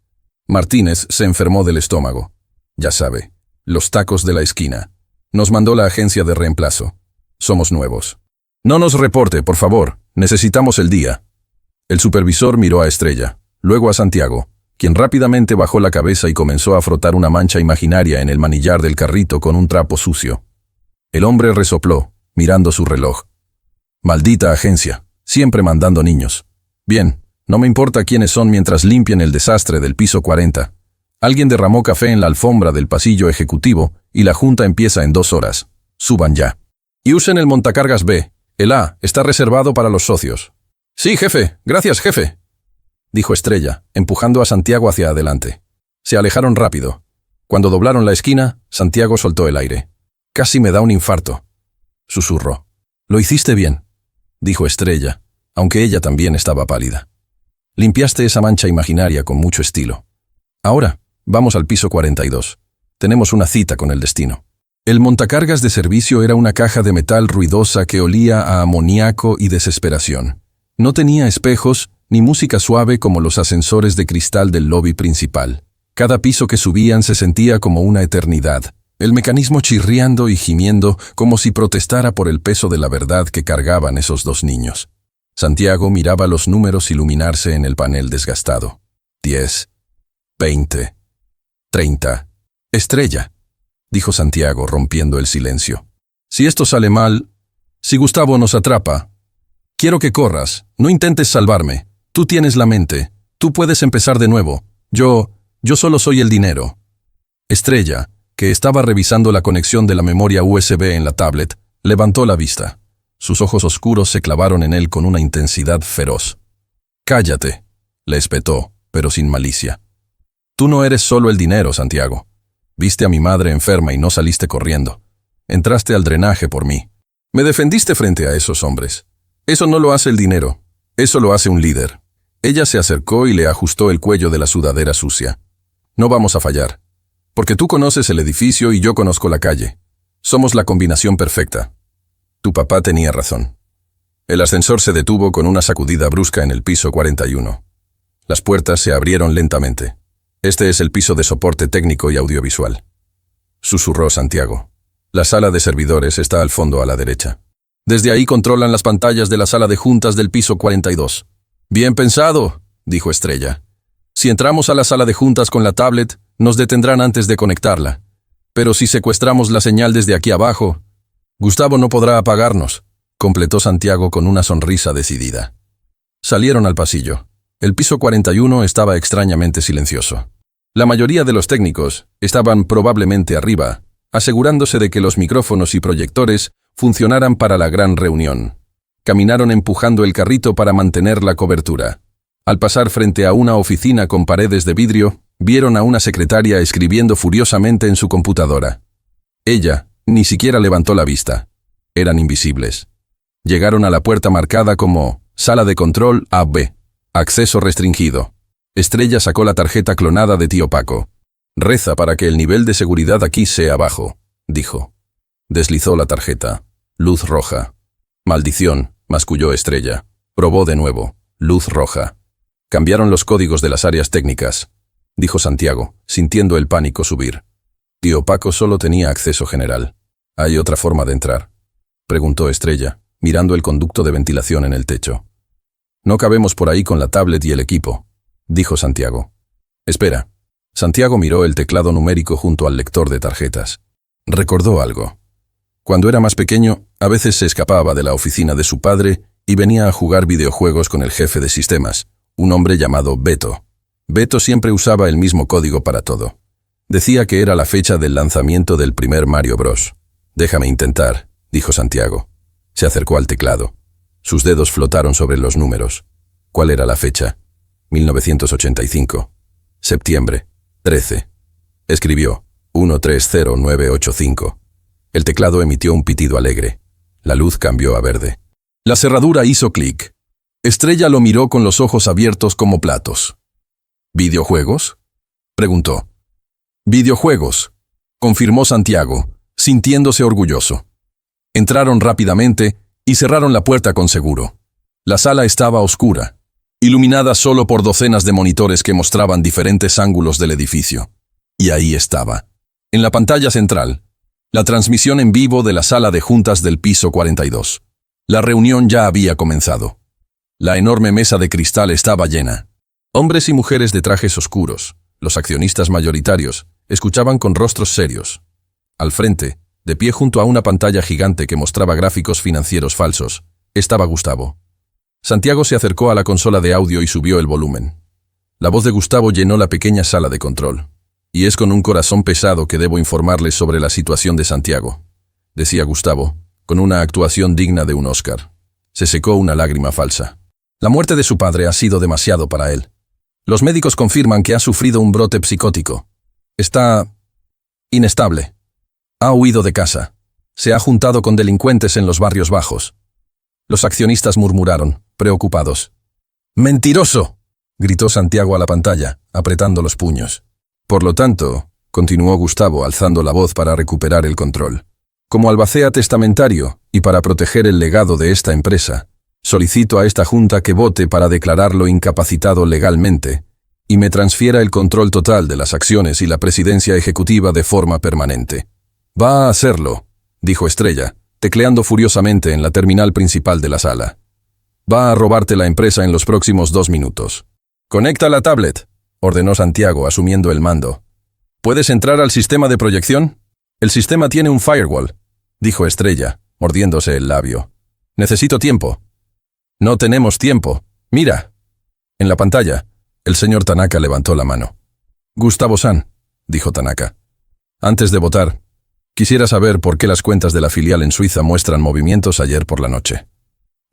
Speaker 1: «Martínez se enfermó del estómago. Ya sabe, los tacos de la esquina. Nos mandó la agencia de reemplazo. Somos nuevos. No nos reporte, por favor. Necesitamos el día». El supervisor miró a Estrella, luego a Santiago, quien rápidamente bajó la cabeza y comenzó a frotar una mancha imaginaria en el manillar del carrito con un trapo sucio. El hombre resopló, mirando su reloj. «Maldita agencia, siempre mandando niños. Bien, no me importa quiénes son mientras limpien el desastre del piso 40. Alguien derramó café en la alfombra del pasillo ejecutivo y la junta empieza en 2 horas. Suban ya. Y usen el montacargas B. El A está reservado para los socios». «Sí, jefe. Gracias, jefe», dijo Estrella, empujando a Santiago hacia adelante. Se alejaron rápido. Cuando doblaron la esquina, Santiago soltó el aire. «Casi me da un infarto», susurró. «Lo hiciste bien», dijo Estrella, aunque ella también estaba pálida. «Limpiaste esa mancha imaginaria con mucho estilo. Ahora, vamos al piso 42. Tenemos una cita con el destino». El montacargas de servicio era una caja de metal ruidosa que olía a amoníaco y desesperación. No tenía espejos ni música suave como los ascensores de cristal del lobby principal. Cada piso que subían se sentía como una eternidad, el mecanismo chirriando y gimiendo como si protestara por el peso de la verdad que cargaban esos dos niños. Santiago miraba los números iluminarse en el panel desgastado. 10, 20, 30. Estrella, dijo Santiago rompiendo el silencio. Si esto sale mal, si Gustavo nos atrapa, quiero que corras, no intentes salvarme. Tú tienes la mente, tú puedes empezar de nuevo. Yo solo soy el dinero. Estrella, que estaba revisando la conexión de la memoria USB en la tablet, levantó la vista. Sus ojos oscuros se clavaron en él con una intensidad feroz. «Cállate», le espetó, pero sin malicia. «Tú no eres solo el dinero, Santiago. Viste a mi madre enferma y no saliste corriendo. Entraste al drenaje por mí. Me defendiste frente a esos hombres. Eso no lo hace el dinero. Eso lo hace un líder». Ella se acercó y le ajustó el cuello de la sudadera sucia. «No vamos a fallar. Porque tú conoces el edificio y yo conozco la calle. Somos la combinación perfecta. Tu papá tenía razón». El ascensor se detuvo con una sacudida brusca en el piso 41. Las puertas se abrieron lentamente. «Este es el piso de soporte técnico y audiovisual», susurró Santiago. «La sala de servidores está al fondo a la derecha. Desde ahí controlan las pantallas de la sala de juntas del piso 42. «Bien pensado», dijo Estrella. «Si entramos a la sala de juntas con la tablet, nos detendrán antes de conectarla. Pero si secuestramos la señal desde aquí abajo, Gustavo no podrá apagarnos», completó Santiago con una sonrisa decidida. Salieron al pasillo. El piso 41 estaba extrañamente silencioso. La mayoría de los técnicos estaban probablemente arriba, asegurándose de que los micrófonos y proyectores funcionaran para la gran reunión. Caminaron empujando el carrito para mantener la cobertura. Al pasar frente a una oficina con paredes de vidrio, vieron a una secretaria escribiendo furiosamente en su computadora. Ella ni siquiera levantó la vista. Eran invisibles. Llegaron a la puerta marcada como «Sala de control AB. Acceso restringido». Estrella sacó la tarjeta clonada de tío Paco. «Reza para que el nivel de seguridad aquí sea bajo», dijo. Deslizó la tarjeta. Luz roja. «Maldición», masculló Estrella. Probó de nuevo. Luz roja. «Cambiaron los códigos de las áreas técnicas», dijo Santiago, sintiendo el pánico subir. Tío Paco solo tenía acceso general. «¿Hay otra forma de entrar?», preguntó Estrella, mirando el conducto de ventilación en el techo. «No cabemos por ahí con la tablet y el equipo», dijo Santiago. «Espera». Santiago miró el teclado numérico junto al lector de tarjetas. Recordó algo. Cuando era más pequeño, a veces se escapaba de la oficina de su padre y venía a jugar videojuegos con el jefe de sistemas, un hombre llamado Beto. Beto siempre usaba el mismo código para todo. Decía que era la fecha del lanzamiento del primer Mario Bros. «Déjame intentar», dijo Santiago. Se acercó al teclado. Sus dedos flotaron sobre los números. ¿Cuál era la fecha? 1985. Septiembre. 13. Escribió 130985. El teclado emitió un pitido alegre. La luz cambió a verde. La cerradura hizo clic. Estrella lo miró con los ojos abiertos como platos. «¿Videojuegos?», preguntó. «Videojuegos», confirmó Santiago, sintiéndose orgulloso. Entraron rápidamente y cerraron la puerta con seguro. La sala estaba oscura, iluminada solo por docenas de monitores que mostraban diferentes ángulos del edificio. Y ahí estaba, en la pantalla central, la transmisión en vivo de la sala de juntas del piso 42. La reunión ya había comenzado. La enorme mesa de cristal estaba llena. Hombres y mujeres de trajes oscuros, los accionistas mayoritarios, escuchaban con rostros serios. Al frente, de pie junto a una pantalla gigante que mostraba gráficos financieros falsos, estaba Gustavo. Santiago se acercó a la consola de audio y subió el volumen. La voz de Gustavo llenó la pequeña sala de control. «Y es con un corazón pesado que debo informarles sobre la situación de Santiago», decía Gustavo, con una actuación digna de un Oscar. Se secó una lágrima falsa. La muerte de su padre ha sido demasiado para él. Los médicos confirman que ha sufrido un brote psicótico. Está inestable. Ha huido de casa. Se ha juntado con delincuentes en los barrios bajos. Los accionistas murmuraron, preocupados. «¡Mentiroso!», gritó Santiago a la pantalla, apretando los puños. «Por lo tanto», continuó Gustavo alzando la voz para recuperar el control, «como albacea testamentario y para proteger el legado de esta empresa, solicito a esta junta que vote para declararlo incapacitado legalmente y me transfiera el control total de las acciones y la presidencia ejecutiva de forma permanente». Va a hacerlo, dijo Estrella, tecleando furiosamente en la terminal principal de la sala. Va a robarte la empresa en los próximos 2 minutos. Conecta la tablet, ordenó Santiago, asumiendo el mando. ¿Puedes entrar al sistema de proyección? El sistema tiene un firewall, dijo Estrella, mordiéndose el labio. Necesito tiempo. No tenemos tiempo. Mira. En la pantalla, el señor Tanaka levantó la mano. Gustavo-san, dijo Tanaka. Antes de votar, quisiera saber por qué las cuentas de la filial en Suiza muestran movimientos ayer por la noche.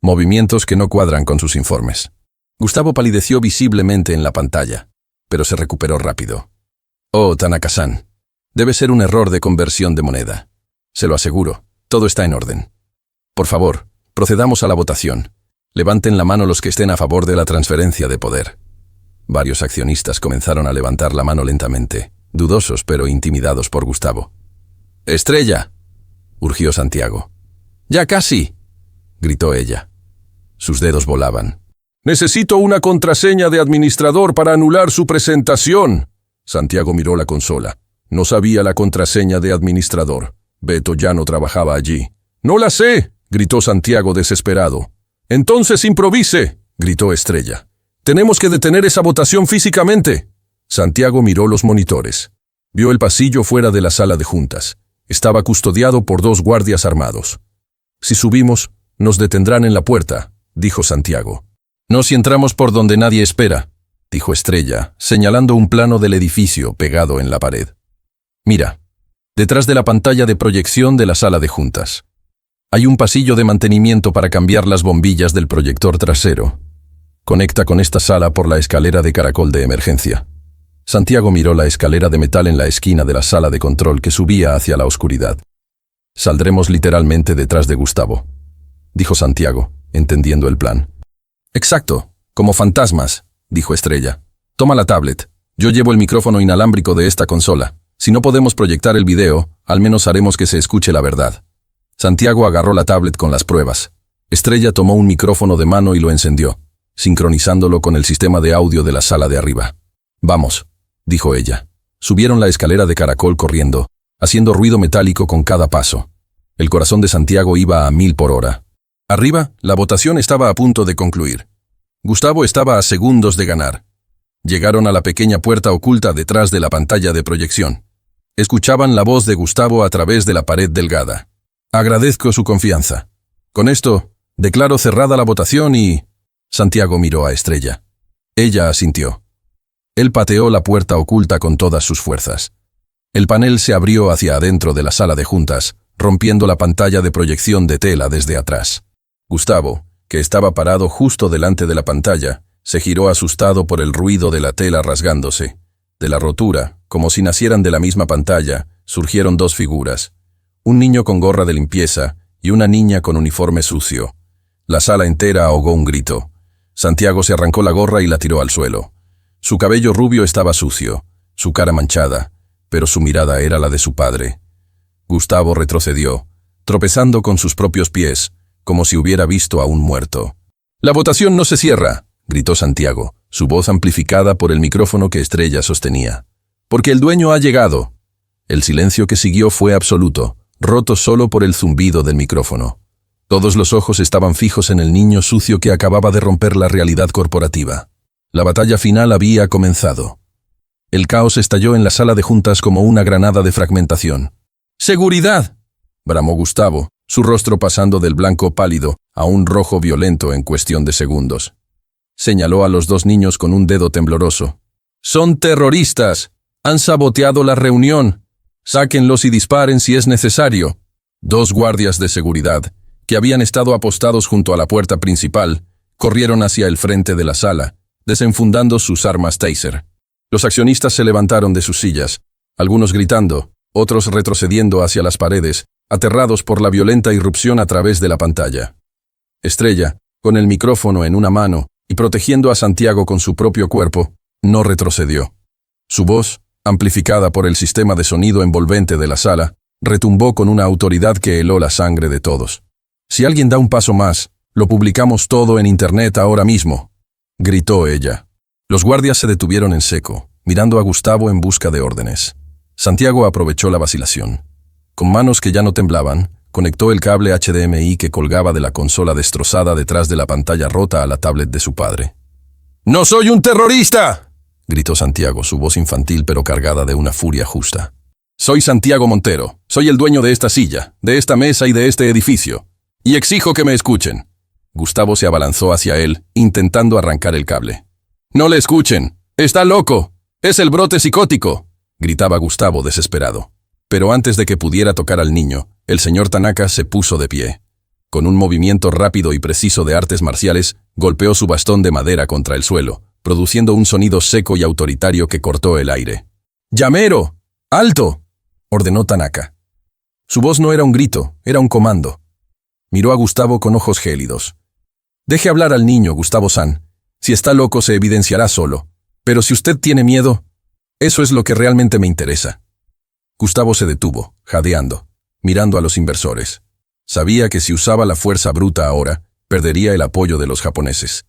Speaker 1: Movimientos que no cuadran con sus informes. Gustavo palideció visiblemente en la pantalla, pero se recuperó rápido. Oh, Tanaka-san, debe ser un error de conversión de moneda. Se lo aseguro, todo está en orden. Por favor, procedamos a la votación. Levanten la mano los que estén a favor de la transferencia de poder. Varios accionistas comenzaron a levantar la mano lentamente, dudosos pero intimidados por Gustavo. «Estrella», urgió Santiago. «Ya casi», gritó ella. Sus dedos volaban. «Necesito una contraseña de administrador para anular su presentación». Santiago miró la consola. No sabía la contraseña de administrador. Beto ya no trabajaba allí. «No la sé», gritó Santiago desesperado. «Entonces improvise», gritó Estrella. «Tenemos que detener esa votación físicamente». Santiago miró los monitores. Vio el pasillo fuera de la sala de juntas. Estaba custodiado por 2 guardias armados. «Si subimos, nos detendrán en la puerta», dijo Santiago. «No si entramos por donde nadie espera», dijo Estrella, señalando un plano del edificio pegado en la pared. «Mira, detrás de la pantalla de proyección de la sala de juntas. Hay un pasillo de mantenimiento para cambiar las bombillas del proyector trasero. Conecta con esta sala por la escalera de caracol de emergencia». Santiago miró la escalera de metal en la esquina de la sala de control que subía hacia la oscuridad. «Saldremos literalmente detrás de Gustavo», dijo Santiago, entendiendo el plan. «Exacto, como fantasmas», dijo Estrella. «Toma la tablet. Yo llevo el micrófono inalámbrico de esta consola. Si no podemos proyectar el video, al menos haremos que se escuche la verdad». Santiago agarró la tablet con las pruebas. Estrella tomó un micrófono de mano y lo encendió, sincronizándolo con el sistema de audio de la sala de arriba. «Vamos», dijo ella. Subieron la escalera de caracol corriendo, haciendo ruido metálico con cada paso. El corazón de Santiago iba a 1000 por hora. Arriba, la votación estaba a punto de concluir. Gustavo estaba a segundos de ganar. Llegaron a la pequeña puerta oculta detrás de la pantalla de proyección. Escuchaban la voz de Gustavo a través de la pared delgada. «Agradezco su confianza. Con esto, declaro cerrada la votación y...» Santiago miró a Estrella. Ella asintió. Él pateó la puerta oculta con todas sus fuerzas. El panel se abrió hacia adentro de la sala de juntas, rompiendo la pantalla de proyección de tela desde atrás. Gustavo, que estaba parado justo delante de la pantalla, se giró asustado por el ruido de la tela rasgándose. De la rotura, como si nacieran de la misma pantalla, surgieron 2 figuras. Un niño con gorra de limpieza y una niña con uniforme sucio. La sala entera ahogó un grito. Santiago se arrancó la gorra y la tiró al suelo. Su cabello rubio estaba sucio, su cara manchada, pero su mirada era la de su padre. Gustavo retrocedió, tropezando con sus propios pies, como si hubiera visto a un muerto. «La votación no se cierra», gritó Santiago, su voz amplificada por el micrófono que Estrella sostenía. «Porque el dueño ha llegado». El silencio que siguió fue absoluto, roto solo por el zumbido del micrófono. Todos los ojos estaban fijos en el niño sucio que acababa de romper la realidad corporativa. La batalla final había comenzado. El caos estalló en la sala de juntas como una granada de fragmentación. «¡Seguridad!», bramó Gustavo, su rostro pasando del blanco pálido a un rojo violento en cuestión de segundos. Señaló a los 2 niños con un dedo tembloroso. «¡Son terroristas! ¡Han saboteado la reunión! Sáquenlos y disparen si es necesario». 2 guardias de seguridad, que habían estado apostados junto a la puerta principal, corrieron hacia el frente de la sala, desenfundando sus armas taser. Los accionistas se levantaron de sus sillas, algunos gritando, otros retrocediendo hacia las paredes, aterrados por la violenta irrupción a través de la pantalla. Estrella, con el micrófono en una mano y protegiendo a Santiago con su propio cuerpo, no retrocedió. Su voz, amplificada por el sistema de sonido envolvente de la sala, retumbó con una autoridad que heló la sangre de todos. «Si alguien da un paso más, lo publicamos todo en Internet ahora mismo», gritó ella. Los guardias se detuvieron en seco, mirando a Gustavo en busca de órdenes. Santiago aprovechó la vacilación. Con manos que ya no temblaban, conectó el cable HDMI que colgaba de la consola destrozada detrás de la pantalla rota a la tablet de su padre. ¡No soy un terrorista!, gritó Santiago, su voz infantil pero cargada de una furia justa. Soy Santiago Montero, soy el dueño de esta silla, de esta mesa y de este edificio. Y exijo que me escuchen. Gustavo se abalanzó hacia él, intentando arrancar el cable. ¡No le escuchen! ¡Está loco! ¡Es el brote psicótico!, gritaba Gustavo desesperado. Pero antes de que pudiera tocar al niño, el señor Tanaka se puso de pie. Con un movimiento rápido y preciso de artes marciales, golpeó su bastón de madera contra el suelo, produciendo un sonido seco y autoritario que cortó el aire. ¡Llamero! ¡Alto!, ordenó Tanaka. Su voz no era un grito, era un comando. Miró a Gustavo con ojos gélidos. Deje hablar al niño, Gustavo-san. Si está loco se evidenciará solo. Pero si usted tiene miedo, eso es lo que realmente me interesa. Gustavo se detuvo, jadeando, mirando a los inversores. Sabía que si usaba la fuerza bruta ahora, perdería el apoyo de los japoneses.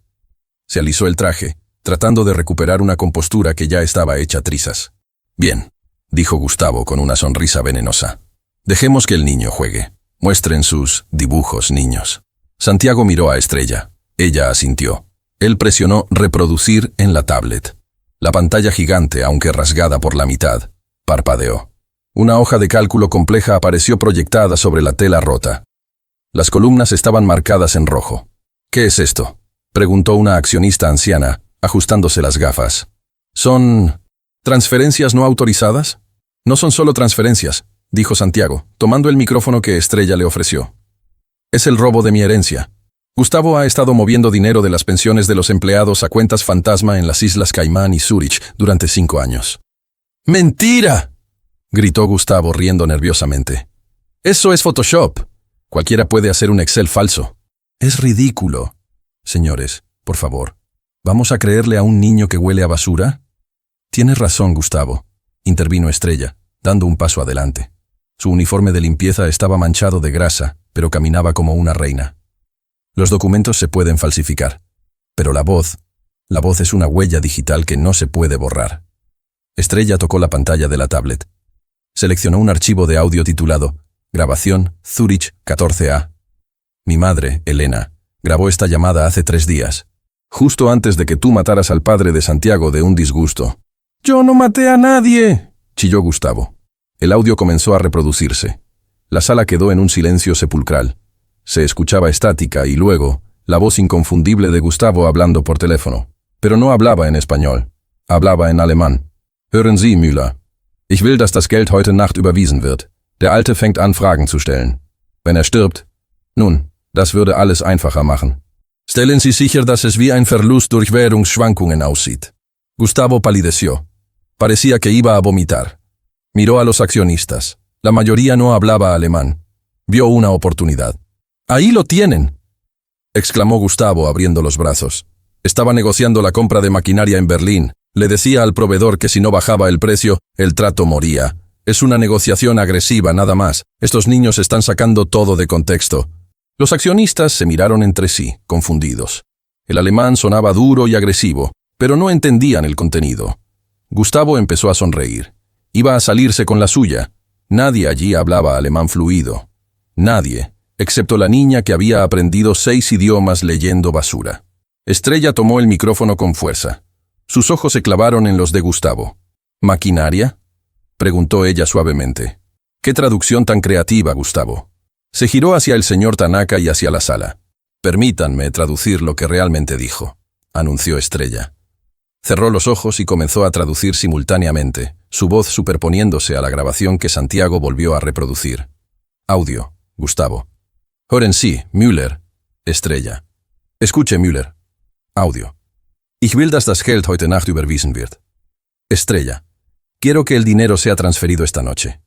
Speaker 1: Se alisó el traje, tratando de recuperar una compostura que ya estaba hecha trizas. Bien, dijo Gustavo con una sonrisa venenosa. Dejemos que el niño juegue. Muestren sus dibujos, niños. Santiago miró a Estrella. Ella asintió. Él presionó reproducir en la tablet. La pantalla gigante, aunque rasgada por la mitad, parpadeó. Una hoja de cálculo compleja apareció proyectada sobre la tela rota. Las columnas estaban marcadas en rojo. ¿Qué es esto?, preguntó una accionista anciana, ajustándose las gafas. ¿Son transferencias no autorizadas? No son solo transferencias, dijo Santiago, tomando el micrófono que Estrella le ofreció. Es el robo de mi herencia. Gustavo ha estado moviendo dinero de las pensiones de los empleados a cuentas fantasma en las Islas Caimán y Zúrich durante 5 años. ¡Mentira!, gritó Gustavo riendo nerviosamente. Eso es Photoshop. Cualquiera puede hacer un Excel falso. Es ridículo. Señores, por favor, ¿vamos a creerle a un niño que huele a basura? Tienes razón, Gustavo, intervino Estrella, dando un paso adelante. Su uniforme de limpieza estaba manchado de grasa, pero caminaba como una reina. Los documentos se pueden falsificar, pero la voz es una huella digital que no se puede borrar. Estrella tocó la pantalla de la tablet. Seleccionó un archivo de audio titulado Grabación Zurich 14A. Mi madre, Elena, grabó esta llamada hace 3 días, justo antes de que tú mataras al padre de Santiago de un disgusto. «¡Yo no maté a nadie!», chilló Gustavo. El audio comenzó a reproducirse. La sala quedó en un silencio sepulcral. Se escuchaba estática y luego la voz inconfundible de Gustavo hablando por teléfono. Pero no hablaba en español. Hablaba en alemán. «Hören Sie, Müller. Ich will, dass das Geld heute Nacht überwiesen wird. Der Alte fängt an, Fragen zu stellen. Wenn stirbt, nun, das würde alles einfacher machen. Stellen Sie sicher, dass es wie ein Verlust durch Währungsschwankungen aussieht». Gustavo palideció. Parecía que iba a vomitar. Miró a los accionistas. La mayoría no hablaba alemán. Vio una oportunidad. «¡Ahí lo tienen!», exclamó Gustavo abriendo los brazos. Estaba negociando la compra de maquinaria en Berlín. Le decía al proveedor que si no bajaba el precio, el trato moría. Es una negociación agresiva, nada más. Estos niños están sacando todo de contexto. Los accionistas se miraron entre sí, confundidos. El alemán sonaba duro y agresivo, pero no entendían el contenido. Gustavo empezó a sonreír. Iba a salirse con la suya. Nadie allí hablaba alemán fluido. Nadie, excepto la niña que había aprendido 6 idiomas leyendo basura. Estrella tomó el micrófono con fuerza. Sus ojos se clavaron en los de Gustavo. ¿Maquinaria?, preguntó ella suavemente. «¿Qué traducción tan creativa, Gustavo?». Se giró hacia el señor Tanaka y hacia la sala. «Permítanme traducir lo que realmente dijo», anunció Estrella. Cerró los ojos y comenzó a traducir simultáneamente, su voz superponiéndose a la grabación que Santiago volvió a reproducir. Audio, Gustavo. «Hören Sie, Müller». Estrella. «Escuche, Müller». Audio. «Ich will, dass das Geld heute Nacht überwiesen wird». Estrella. «Quiero que el dinero sea transferido esta noche».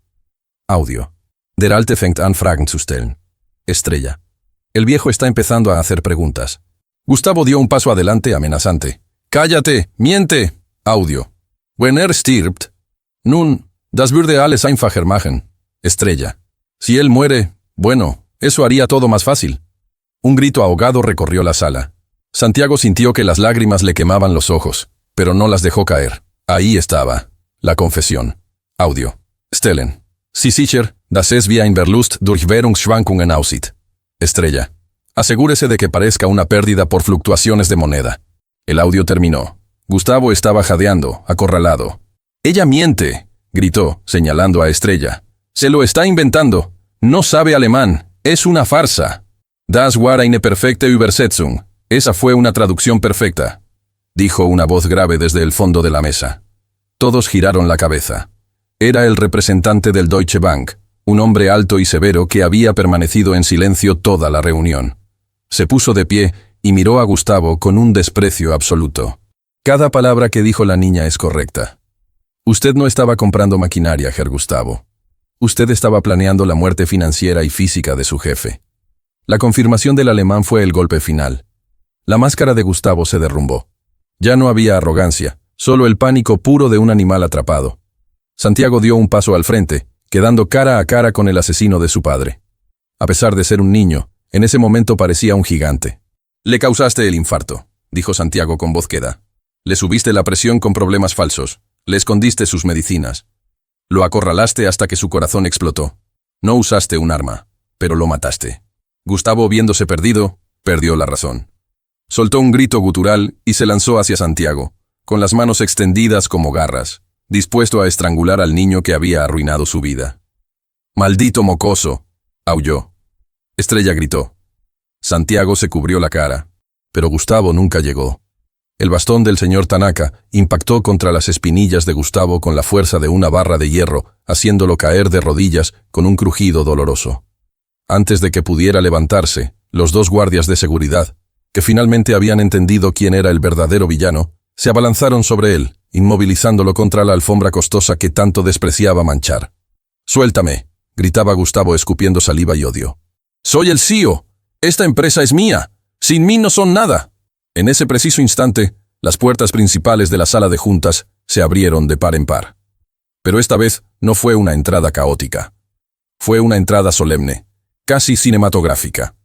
Speaker 1: Audio. «Der Alte fängt an, Fragen zu stellen». Estrella. «El viejo está empezando a hacer preguntas». Gustavo dio un paso adelante amenazante. «¡Cállate! ¡Miente!». Audio. «Wenn stirbt, nun, das würde alles einfacher machen». Estrella. «Si él muere, bueno, eso haría todo más fácil». Un grito ahogado recorrió la sala. Santiago sintió que las lágrimas le quemaban los ojos, pero no las dejó caer. Ahí estaba. La confesión. Audio. «Stellen Sie sicher, Das es wie ein Verlust durch Währungsschwankungen aussieht. Estrella. Asegúrese de que parezca una pérdida por fluctuaciones de moneda. El audio terminó. Gustavo estaba jadeando, acorralado. «Ella miente», gritó, señalando a Estrella. «Se lo está inventando. No sabe alemán. Es una farsa». «Das war eine perfekte Übersetzung». Esa fue una traducción perfecta, dijo una voz grave desde el fondo de la mesa. Todos giraron la cabeza. Era el representante del Deutsche Bank, un hombre alto y severo que había permanecido en silencio toda la reunión. Se puso de pie y miró a Gustavo con un desprecio absoluto. «Cada palabra que dijo la niña es correcta. Usted no estaba comprando maquinaria, Herr Gustavo. Usted estaba planeando la muerte financiera y física de su jefe». La confirmación del alemán fue el golpe final. La máscara de Gustavo se derrumbó. Ya no había arrogancia, solo el pánico puro de un animal atrapado. Santiago dio un paso al frente, quedando cara a cara con el asesino de su padre. A pesar de ser un niño, en ese momento parecía un gigante. «Le causaste el infarto», dijo Santiago con voz queda. «Le subiste la presión con problemas falsos. Le escondiste sus medicinas. Lo acorralaste hasta que su corazón explotó. No usaste un arma, pero lo mataste». Gustavo, viéndose perdido, perdió la razón. Soltó un grito gutural y se lanzó hacia Santiago, con las manos extendidas como garras, dispuesto a estrangular al niño que había arruinado su vida. «¡Maldito mocoso!», aulló. Estrella gritó. Santiago se cubrió la cara, pero Gustavo nunca llegó. El bastón del señor Tanaka impactó contra las espinillas de Gustavo con la fuerza de una barra de hierro, haciéndolo caer de rodillas con un crujido doloroso. Antes de que pudiera levantarse, los dos guardias de seguridad, que finalmente habían entendido quién era el verdadero villano, se abalanzaron sobre él, inmovilizándolo contra la alfombra costosa que tanto despreciaba manchar. «¡Suéltame!», gritaba Gustavo escupiendo saliva y odio. «¡Soy el CEO! ¡Esta empresa es mía! ¡Sin mí no son nada!». En ese preciso instante, las puertas principales de la sala de juntas se abrieron de par en par. Pero esta vez no fue una entrada caótica. Fue una entrada solemne, casi cinematográfica.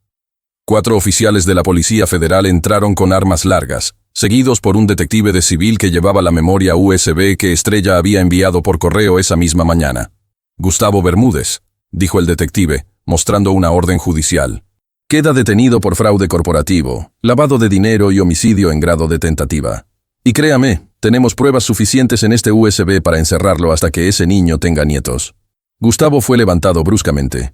Speaker 1: 4 oficiales de la Policía Federal entraron con armas largas, seguidos por un detective de civil que llevaba la memoria USB que Estrella había enviado por correo esa misma mañana. «Gustavo Bermúdez», dijo el detective, mostrando una orden judicial. «Queda detenido por fraude corporativo, lavado de dinero y homicidio en grado de tentativa. Y créame, tenemos pruebas suficientes en este USB para encerrarlo hasta que ese niño tenga nietos». Gustavo fue levantado bruscamente.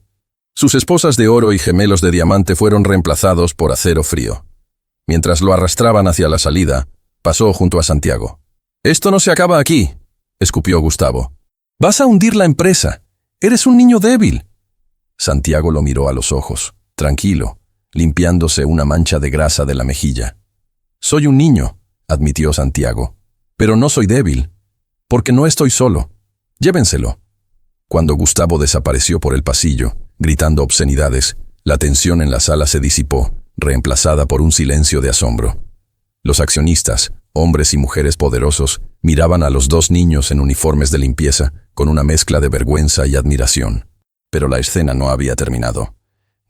Speaker 1: Sus esposas de oro y gemelos de diamante fueron reemplazados por acero frío. Mientras lo arrastraban hacia la salida, pasó junto a Santiago. «Esto no se acaba aquí», escupió Gustavo. «Vas a hundir la empresa. Eres un niño débil». Santiago lo miró a los ojos, tranquilo, limpiándose una mancha de grasa de la mejilla. «Soy un niño», admitió Santiago, «pero no soy débil, porque no estoy solo. Llévenselo». Cuando Gustavo desapareció por el pasillo, gritando obscenidades, la tensión en la sala se disipó, reemplazada por un silencio de asombro. Los accionistas, hombres y mujeres poderosos, miraban a los dos niños en uniformes de limpieza con una mezcla de vergüenza y admiración. Pero la escena no había terminado.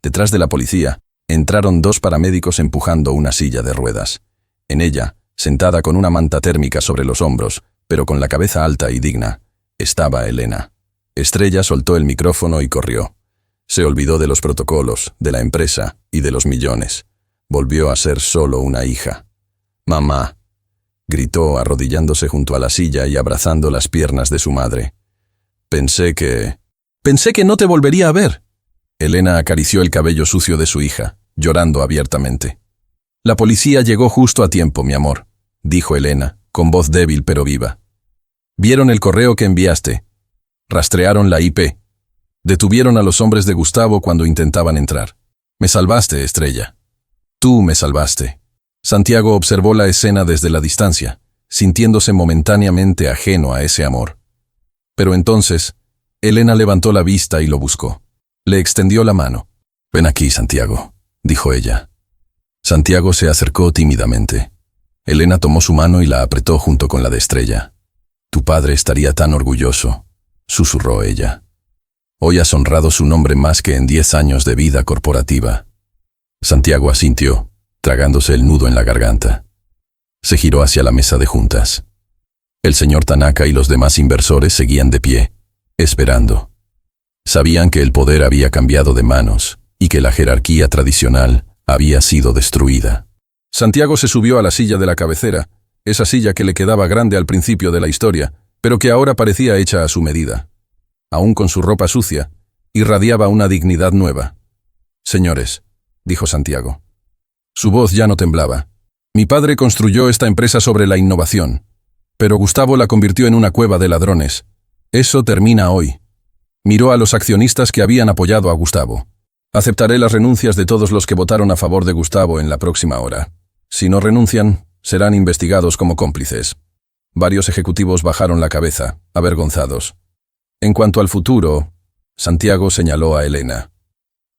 Speaker 1: Detrás de la policía, entraron 2 paramédicos empujando una silla de ruedas. En ella, sentada con una manta térmica sobre los hombros, pero con la cabeza alta y digna, estaba Elena. Estrella soltó el micrófono y corrió. Se olvidó de los protocolos, de la empresa y de los millones. Volvió a ser solo una hija. «Mamá», gritó arrodillándose junto a la silla y abrazando las piernas de su madre. Pensé que no te volvería a ver». Elena acarició el cabello sucio de su hija, llorando abiertamente. «La policía llegó justo a tiempo, mi amor», dijo Elena, con voz débil pero viva. «Vieron el correo que enviaste. Rastrearon la IP. Detuvieron a los hombres de Gustavo cuando intentaban entrar. Me salvaste, Estrella. Tú me salvaste». Santiago observó la escena desde la distancia, sintiéndose momentáneamente ajeno a ese amor. Pero entonces, Elena levantó la vista y lo buscó. Le extendió la mano. «Ven aquí, Santiago», dijo ella. Santiago se acercó tímidamente. Elena tomó su mano y la apretó junto con la de Estrella. «Tu padre estaría tan orgulloso», susurró ella. «Hoy has honrado su nombre más que en 10 años de vida corporativa». Santiago asintió, tragándose el nudo en la garganta. Se giró hacia la mesa de juntas. El señor Tanaka y los demás inversores seguían de pie, esperando. Sabían que el poder había cambiado de manos y que la jerarquía tradicional había sido destruida. Santiago se subió a la silla de la cabecera, esa silla que le quedaba grande al principio de la historia, pero que ahora parecía hecha a su medida. Aún con su ropa sucia, irradiaba una dignidad nueva. «Señores», dijo Santiago. Su voz ya no temblaba. «Mi padre construyó esta empresa sobre la innovación, pero Gustavo la convirtió en una cueva de ladrones. Eso termina hoy». Miró a los accionistas que habían apoyado a Gustavo. «Aceptaré las renuncias de todos los que votaron a favor de Gustavo en la próxima hora. Si no renuncian, serán investigados como cómplices». Varios ejecutivos bajaron la cabeza, avergonzados. En cuanto al futuro, Santiago señaló a Elena.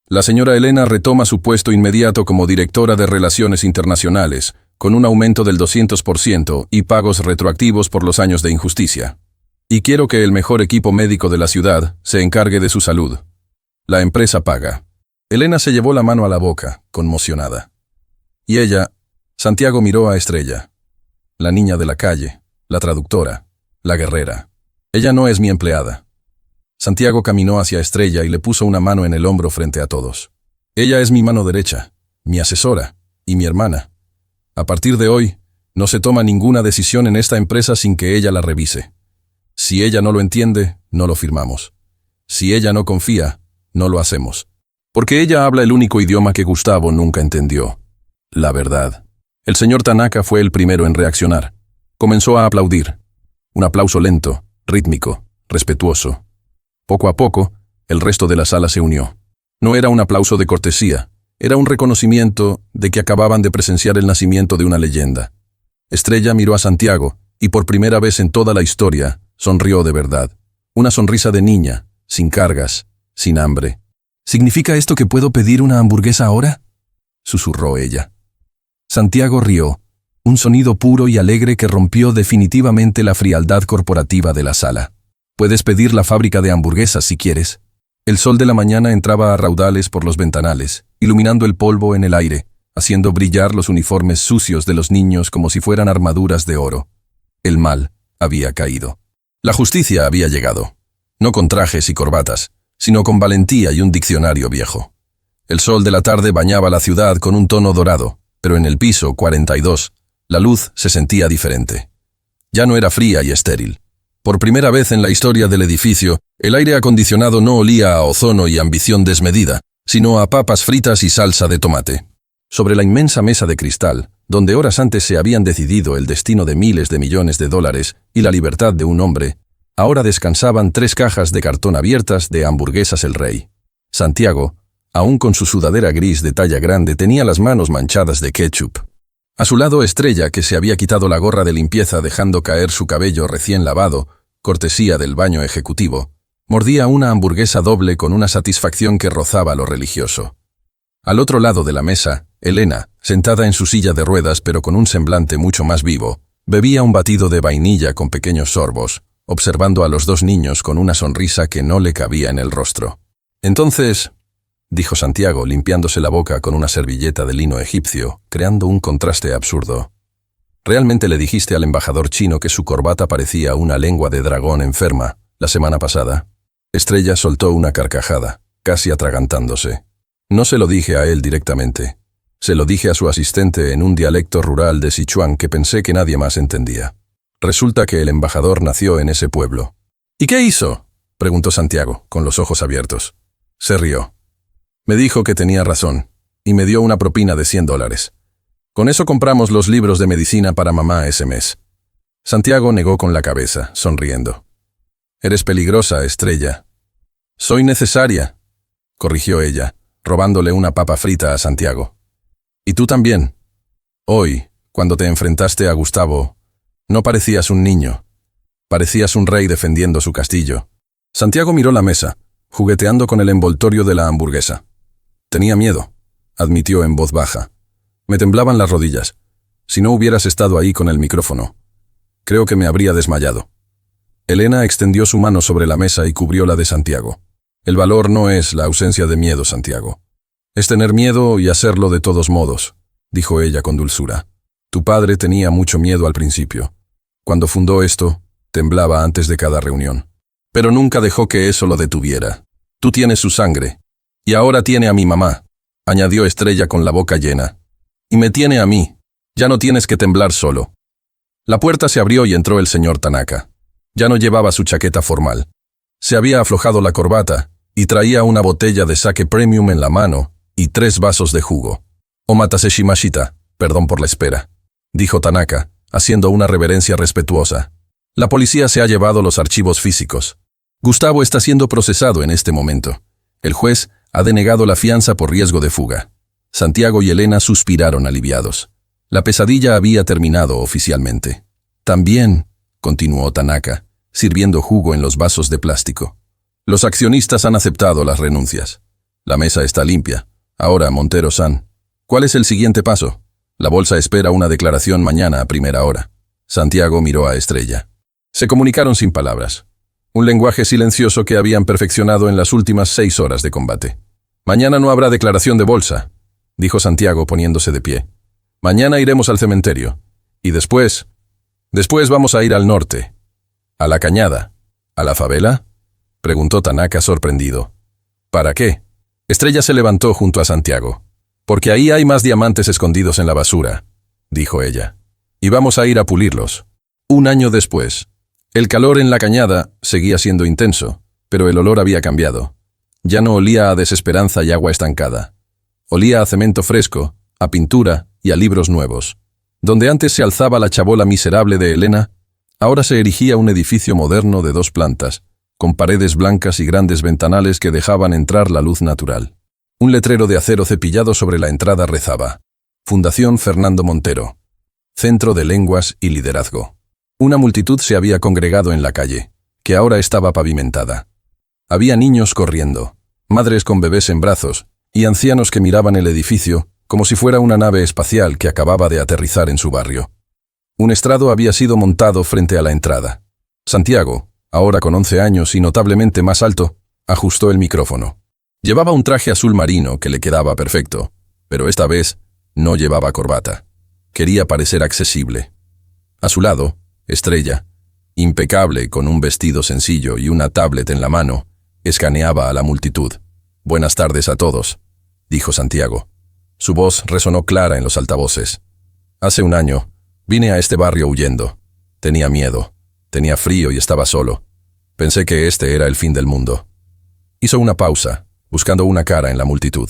Speaker 1: La señora Elena retoma su puesto inmediato como directora de Relaciones Internacionales, con un aumento del 200% y pagos retroactivos por los años de injusticia. Y quiero que el mejor equipo médico de la ciudad se encargue de su salud. La empresa paga. Elena se llevó la mano a la boca, conmocionada. Y ella, Santiago miró a Estrella. La niña de la calle, la traductora, la guerrera. Ella no es mi empleada. Santiago caminó hacia Estrella y le puso una mano en el hombro frente a todos. Ella es mi mano derecha, mi asesora y mi hermana. A partir de hoy, no se toma ninguna decisión en esta empresa sin que ella la revise. Si ella no lo entiende, no lo firmamos. Si ella no confía, no lo hacemos. Porque ella habla el único idioma que Gustavo nunca entendió. La verdad. El señor Tanaka fue el primero en reaccionar. Comenzó a aplaudir. Un aplauso lento, rítmico, respetuoso. Poco a poco, el resto de la sala se unió. No era un aplauso de cortesía, era un reconocimiento de que acababan de presenciar el nacimiento de una leyenda. Estrella miró a Santiago y por primera vez en toda la historia sonrió de verdad. Una sonrisa de niña, sin cargas, sin hambre. ¿Significa esto que puedo pedir una hamburguesa ahora?, susurró ella. Santiago rió, un sonido puro y alegre que rompió definitivamente la frialdad corporativa de la sala. Puedes pedir la fábrica de hamburguesas si quieres. El sol de la mañana entraba a raudales por los ventanales, iluminando el polvo en el aire, haciendo brillar los uniformes sucios de los niños como si fueran armaduras de oro. El mal había caído. La justicia había llegado, no con trajes y corbatas, sino con valentía y un diccionario viejo. El sol de la tarde bañaba la ciudad con un tono dorado, pero en el piso 42, la luz se sentía diferente. Ya no era fría y estéril. Por primera vez en la historia del edificio, el aire acondicionado no olía a ozono y ambición desmedida, sino a papas fritas y salsa de tomate. Sobre la inmensa mesa de cristal, donde horas antes se habían decidido el destino de miles de millones de dólares y la libertad de un hombre, ahora descansaban 3 cajas de cartón abiertas de hamburguesas El Rey. Santiago, aún con su sudadera gris de talla grande, tenía las manos manchadas de ketchup. A su lado Estrella, que se había quitado la gorra de limpieza dejando caer su cabello recién lavado, cortesía del baño ejecutivo, mordía una hamburguesa doble con una satisfacción que rozaba lo religioso. Al otro lado de la mesa, Elena, sentada en su silla de ruedas pero con un semblante mucho más vivo, bebía un batido de vainilla con pequeños sorbos, observando a los 2 niños con una sonrisa que no le cabía en el rostro. «Entonces», dijo Santiago, limpiándose la boca con una servilleta de lino egipcio, creando un contraste absurdo. «¿Realmente le dijiste al embajador chino que su corbata parecía una lengua de dragón enferma la semana pasada?» Estrella soltó una carcajada, casi atragantándose. «No se lo dije a él directamente. Se lo dije a su asistente en un dialecto rural de Sichuan que pensé que nadie más entendía. Resulta que el embajador nació en ese pueblo». «¿Y qué hizo?», preguntó Santiago, con los ojos abiertos. Se rió. «Me dijo que tenía razón, y me dio una propina de $100. Con eso compramos los libros de medicina para mamá ese mes». Santiago negó con la cabeza, sonriendo. «Eres peligrosa, Estrella». «Soy necesaria», corrigió ella, robándole una papa frita a Santiago. «Y tú también. Hoy, cuando te enfrentaste a Gustavo, no parecías un niño. Parecías un rey defendiendo su castillo». Santiago miró la mesa, jugueteando con el envoltorio de la hamburguesa. «Tenía miedo», admitió en voz baja. «Me temblaban las rodillas. Si no hubieras estado ahí con el micrófono, creo que me habría desmayado». Elena extendió su mano sobre la mesa y cubrió la de Santiago. «El valor no es la ausencia de miedo, Santiago. Es tener miedo y hacerlo de todos modos», dijo ella con dulzura. «Tu padre tenía mucho miedo al principio. Cuando fundó esto, temblaba antes de cada reunión. Pero nunca dejó que eso lo detuviera. Tú tienes su sangre. Y ahora tiene a mi mamá, añadió Estrella con la boca llena. Y me tiene a mí. Ya no tienes que temblar solo. La puerta se abrió y entró el señor Tanaka. Ya no llevaba su chaqueta formal. Se había aflojado la corbata y traía una botella de sake premium en la mano y 3 vasos de jugo. Omatase shimashita, perdón por la espera, dijo Tanaka, haciendo una reverencia respetuosa. La policía se ha llevado los archivos físicos. Gustavo está siendo procesado en este momento. El juez ha denegado la fianza por riesgo de fuga. Santiago y Elena suspiraron aliviados. La pesadilla había terminado oficialmente. También, continuó Tanaka, sirviendo jugo en los vasos de plástico. Los accionistas han aceptado las renuncias. La mesa está limpia. Ahora, Montero-san, ¿cuál es el siguiente paso? La bolsa espera una declaración mañana a primera hora. Santiago miró a Estrella. Se comunicaron sin palabras. Un lenguaje silencioso que habían perfeccionado en las últimas 6 horas de combate. Mañana no habrá declaración de bolsa, dijo Santiago poniéndose de pie. Mañana iremos al cementerio. Y después vamos a ir al norte. ¿A la cañada? ¿A la favela? Preguntó Tanaka sorprendido. ¿Para qué? Estrella se levantó junto a Santiago. Porque ahí hay más diamantes escondidos en la basura, dijo ella. Y vamos a ir a pulirlos. 1 año después. El calor en la cañada seguía siendo intenso, pero el olor había cambiado. Ya no olía a desesperanza y agua estancada. Olía a cemento fresco, a pintura y a libros nuevos. Donde antes se alzaba la chabola miserable de Elena, ahora se erigía un edificio moderno de 2 plantas, con paredes blancas y grandes ventanales que dejaban entrar la luz natural. Un letrero de acero cepillado sobre la entrada rezaba: Fundación Fernando Montero. Centro de Lenguas y Liderazgo. Una multitud se había congregado en la calle, que ahora estaba pavimentada. Había niños corriendo, madres con bebés en brazos, y ancianos que miraban el edificio como si fuera una nave espacial que acababa de aterrizar en su barrio. Un estrado había sido montado frente a la entrada. Santiago, ahora con 11 años y notablemente más alto, ajustó el micrófono. Llevaba un traje azul marino que le quedaba perfecto, pero esta vez no llevaba corbata. Quería parecer accesible. A su lado, Estrella, impecable con un vestido sencillo y una tablet en la mano, escaneaba a la multitud. «Buenas tardes a todos», dijo Santiago. Su voz resonó clara en los altavoces. «Hace 1 año, vine a este barrio huyendo. Tenía miedo, tenía frío y estaba solo. Pensé que este era el fin del mundo». Hizo una pausa, buscando una cara en la multitud.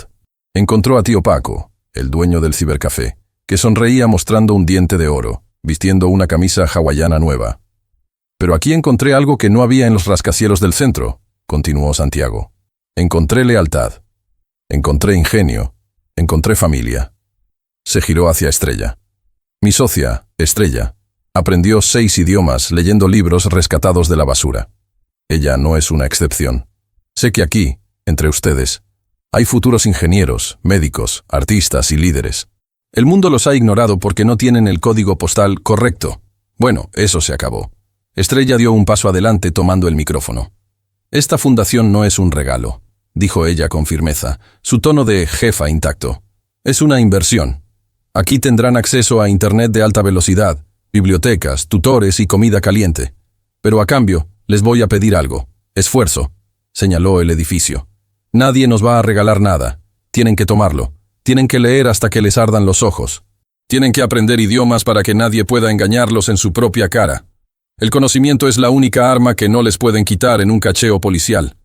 Speaker 1: Encontró a tío Paco, el dueño del cibercafé, que sonreía mostrando un diente de oro, vistiendo una camisa hawaiana nueva. «Pero aquí encontré algo que no había en los rascacielos del centro», continuó Santiago. «Encontré lealtad. Encontré ingenio. Encontré familia». Se giró hacia Estrella. «Mi socia, Estrella, aprendió 6 idiomas leyendo libros rescatados de la basura. Ella no es una excepción. Sé que aquí, entre ustedes, hay futuros ingenieros, médicos, artistas y líderes. El mundo los ha ignorado porque no tienen el código postal correcto. Bueno, eso se acabó». Estrella dio un paso adelante tomando el micrófono. «Esta fundación no es un regalo», dijo ella con firmeza, su tono de jefa intacto. «Es una inversión. Aquí tendrán acceso a Internet de alta velocidad, bibliotecas, tutores y comida caliente. Pero a cambio, les voy a pedir algo. Esfuerzo», señaló el edificio. «Nadie nos va a regalar nada. Tienen que tomarlo. Tienen que leer hasta que les ardan los ojos. Tienen que aprender idiomas para que nadie pueda engañarlos en su propia cara. El conocimiento es la única arma que no les pueden quitar en un cacheo policial».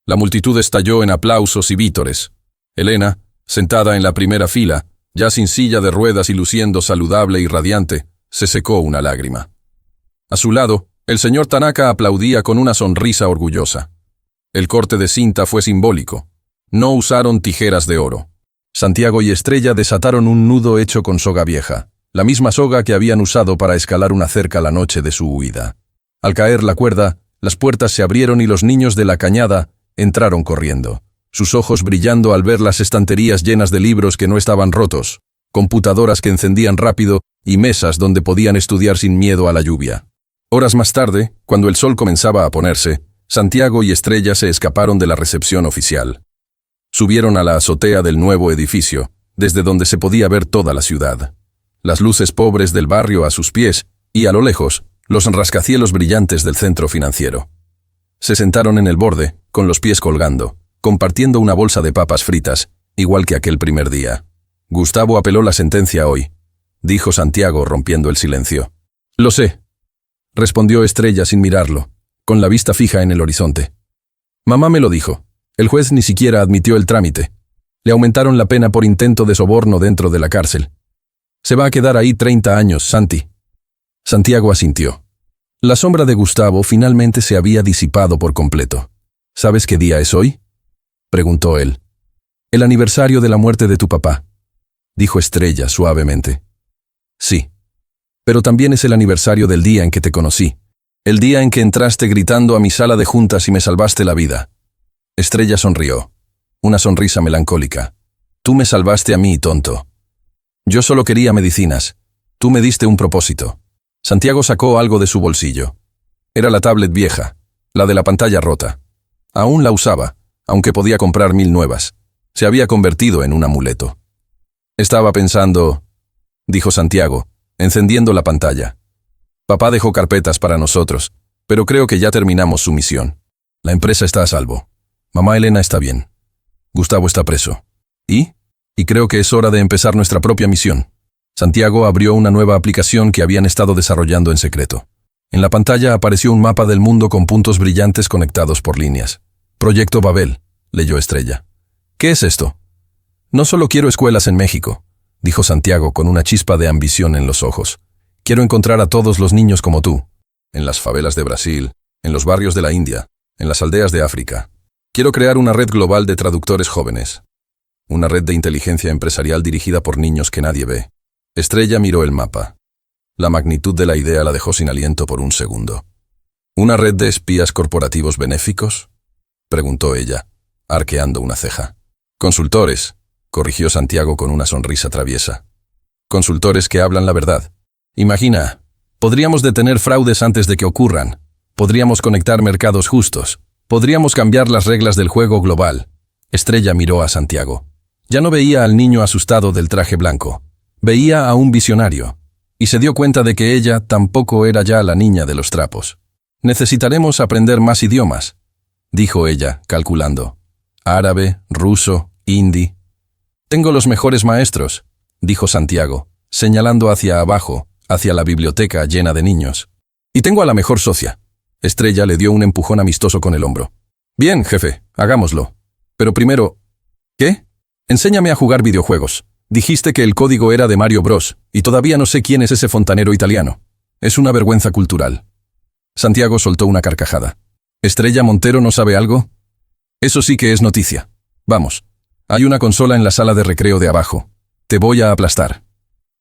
Speaker 1: La multitud estalló en aplausos y vítores. Elena, sentada en la primera fila, ya sin silla de ruedas y luciendo saludable y radiante, se secó una lágrima. A su lado, el señor Tanaka aplaudía con una sonrisa orgullosa. El corte de cinta fue simbólico. No usaron tijeras de oro. Santiago y Estrella desataron un nudo hecho con soga vieja, la misma soga que habían usado para escalar una cerca la noche de su huida. Al caer la cuerda, las puertas se abrieron y los niños de la cañada entraron corriendo, sus ojos brillando al ver las estanterías llenas de libros que no estaban rotos, computadoras que encendían rápido y mesas donde podían estudiar sin miedo a la lluvia. Horas más tarde, cuando el sol comenzaba a ponerse, Santiago y Estrella se escaparon de la recepción oficial. Subieron a la azotea del nuevo edificio, desde donde se podía ver toda la ciudad. Las luces pobres del barrio a sus pies y, a lo lejos, los rascacielos brillantes del centro financiero. Se sentaron en el borde, con los pies colgando, compartiendo una bolsa de papas fritas, igual que aquel primer día. Gustavo apeló la sentencia hoy, dijo Santiago rompiendo el silencio. Lo sé, respondió Estrella sin mirarlo, con la vista fija en el horizonte. Mamá me lo dijo. El juez ni siquiera admitió el trámite. Le aumentaron la pena por intento de soborno dentro de la cárcel. Se va a quedar ahí 30 años, Santi. Santiago asintió. La sombra de Gustavo finalmente se había disipado por completo. ¿Sabes qué día es hoy?, preguntó él. El aniversario de la muerte de tu papá, dijo Estrella suavemente. Sí. Pero también es el aniversario del día en que te conocí. El día en que entraste gritando a mi sala de juntas y me salvaste la vida. Estrella sonrió. Una sonrisa melancólica. Tú me salvaste a mí, tonto. Yo solo quería medicinas. Tú me diste un propósito. Santiago sacó algo de su bolsillo. Era la tablet vieja, la de la pantalla rota. Aún la usaba, aunque podía comprar 1000 nuevas. Se había convertido en un amuleto. Estaba pensando, dijo Santiago, encendiendo la pantalla. Papá dejó carpetas para nosotros, pero creo que ya terminamos su misión. La empresa está a salvo. Mamá Elena está bien. Gustavo está preso. ¿Y? Y creo que es hora de empezar nuestra propia misión. Santiago abrió una nueva aplicación que habían estado desarrollando en secreto. En la pantalla apareció un mapa del mundo con puntos brillantes conectados por líneas. Proyecto Babel, leyó Estrella. ¿Qué es esto? No solo quiero escuelas en México, dijo Santiago con una chispa de ambición en los ojos. Quiero encontrar a todos los niños como tú, en las favelas de Brasil, en los barrios de la India, en las aldeas de África. Quiero crear una red global de traductores jóvenes. Una red de inteligencia empresarial dirigida por niños que nadie ve. Estrella miró el mapa. La magnitud de la idea la dejó sin aliento por un segundo. ¿Una red de espías corporativos benéficos?, preguntó ella, arqueando una ceja. Consultores, corrigió Santiago con una sonrisa traviesa. Consultores que hablan la verdad. Imagina, podríamos detener fraudes antes de que ocurran. Podríamos conectar mercados justos. Podríamos cambiar las reglas del juego global. Estrella miró a Santiago. Ya no veía al niño asustado del traje blanco. Veía a un visionario. Y se dio cuenta de que ella tampoco era ya la niña de los trapos. Necesitaremos aprender más idiomas, dijo ella, calculando. Árabe, ruso, hindi. Tengo los mejores maestros, dijo Santiago, señalando hacia abajo, hacia la biblioteca llena de niños. Y tengo a la mejor socia. Estrella le dio un empujón amistoso con el hombro. Bien, jefe, hagámoslo. Pero primero... ¿Qué? Enséñame a jugar videojuegos. Dijiste que el código era de Mario Bros, y todavía no sé quién es ese fontanero italiano. Es una vergüenza cultural. Santiago soltó una carcajada. ¿Estrella Montero no sabe algo? Eso sí que es noticia. Vamos. Hay una consola en la sala de recreo de abajo. Te voy a aplastar.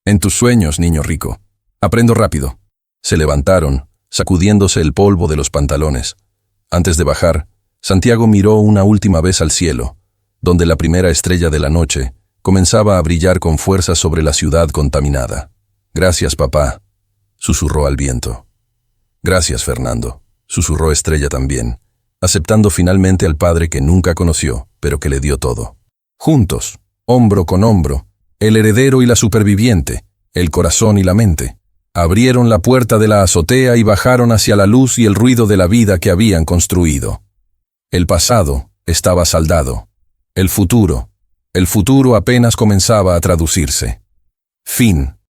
Speaker 1: En tus sueños, niño rico. Aprendo rápido. Se levantaron, sacudiéndose el polvo de los pantalones. Antes de bajar, Santiago miró una última vez al cielo, donde la primera estrella de la noche comenzaba a brillar con fuerza sobre la ciudad contaminada. Gracias, papá, susurró al viento. Gracias, Fernando, susurró Estrella también, aceptando finalmente al padre que nunca conoció, pero que le dio todo. Juntos, hombro con hombro, el heredero y la superviviente, el corazón y la mente, abrieron la puerta de la azotea y bajaron hacia la luz y el ruido de la vida que habían construido. El pasado estaba saldado. El futuro apenas comenzaba a traducirse. Fin.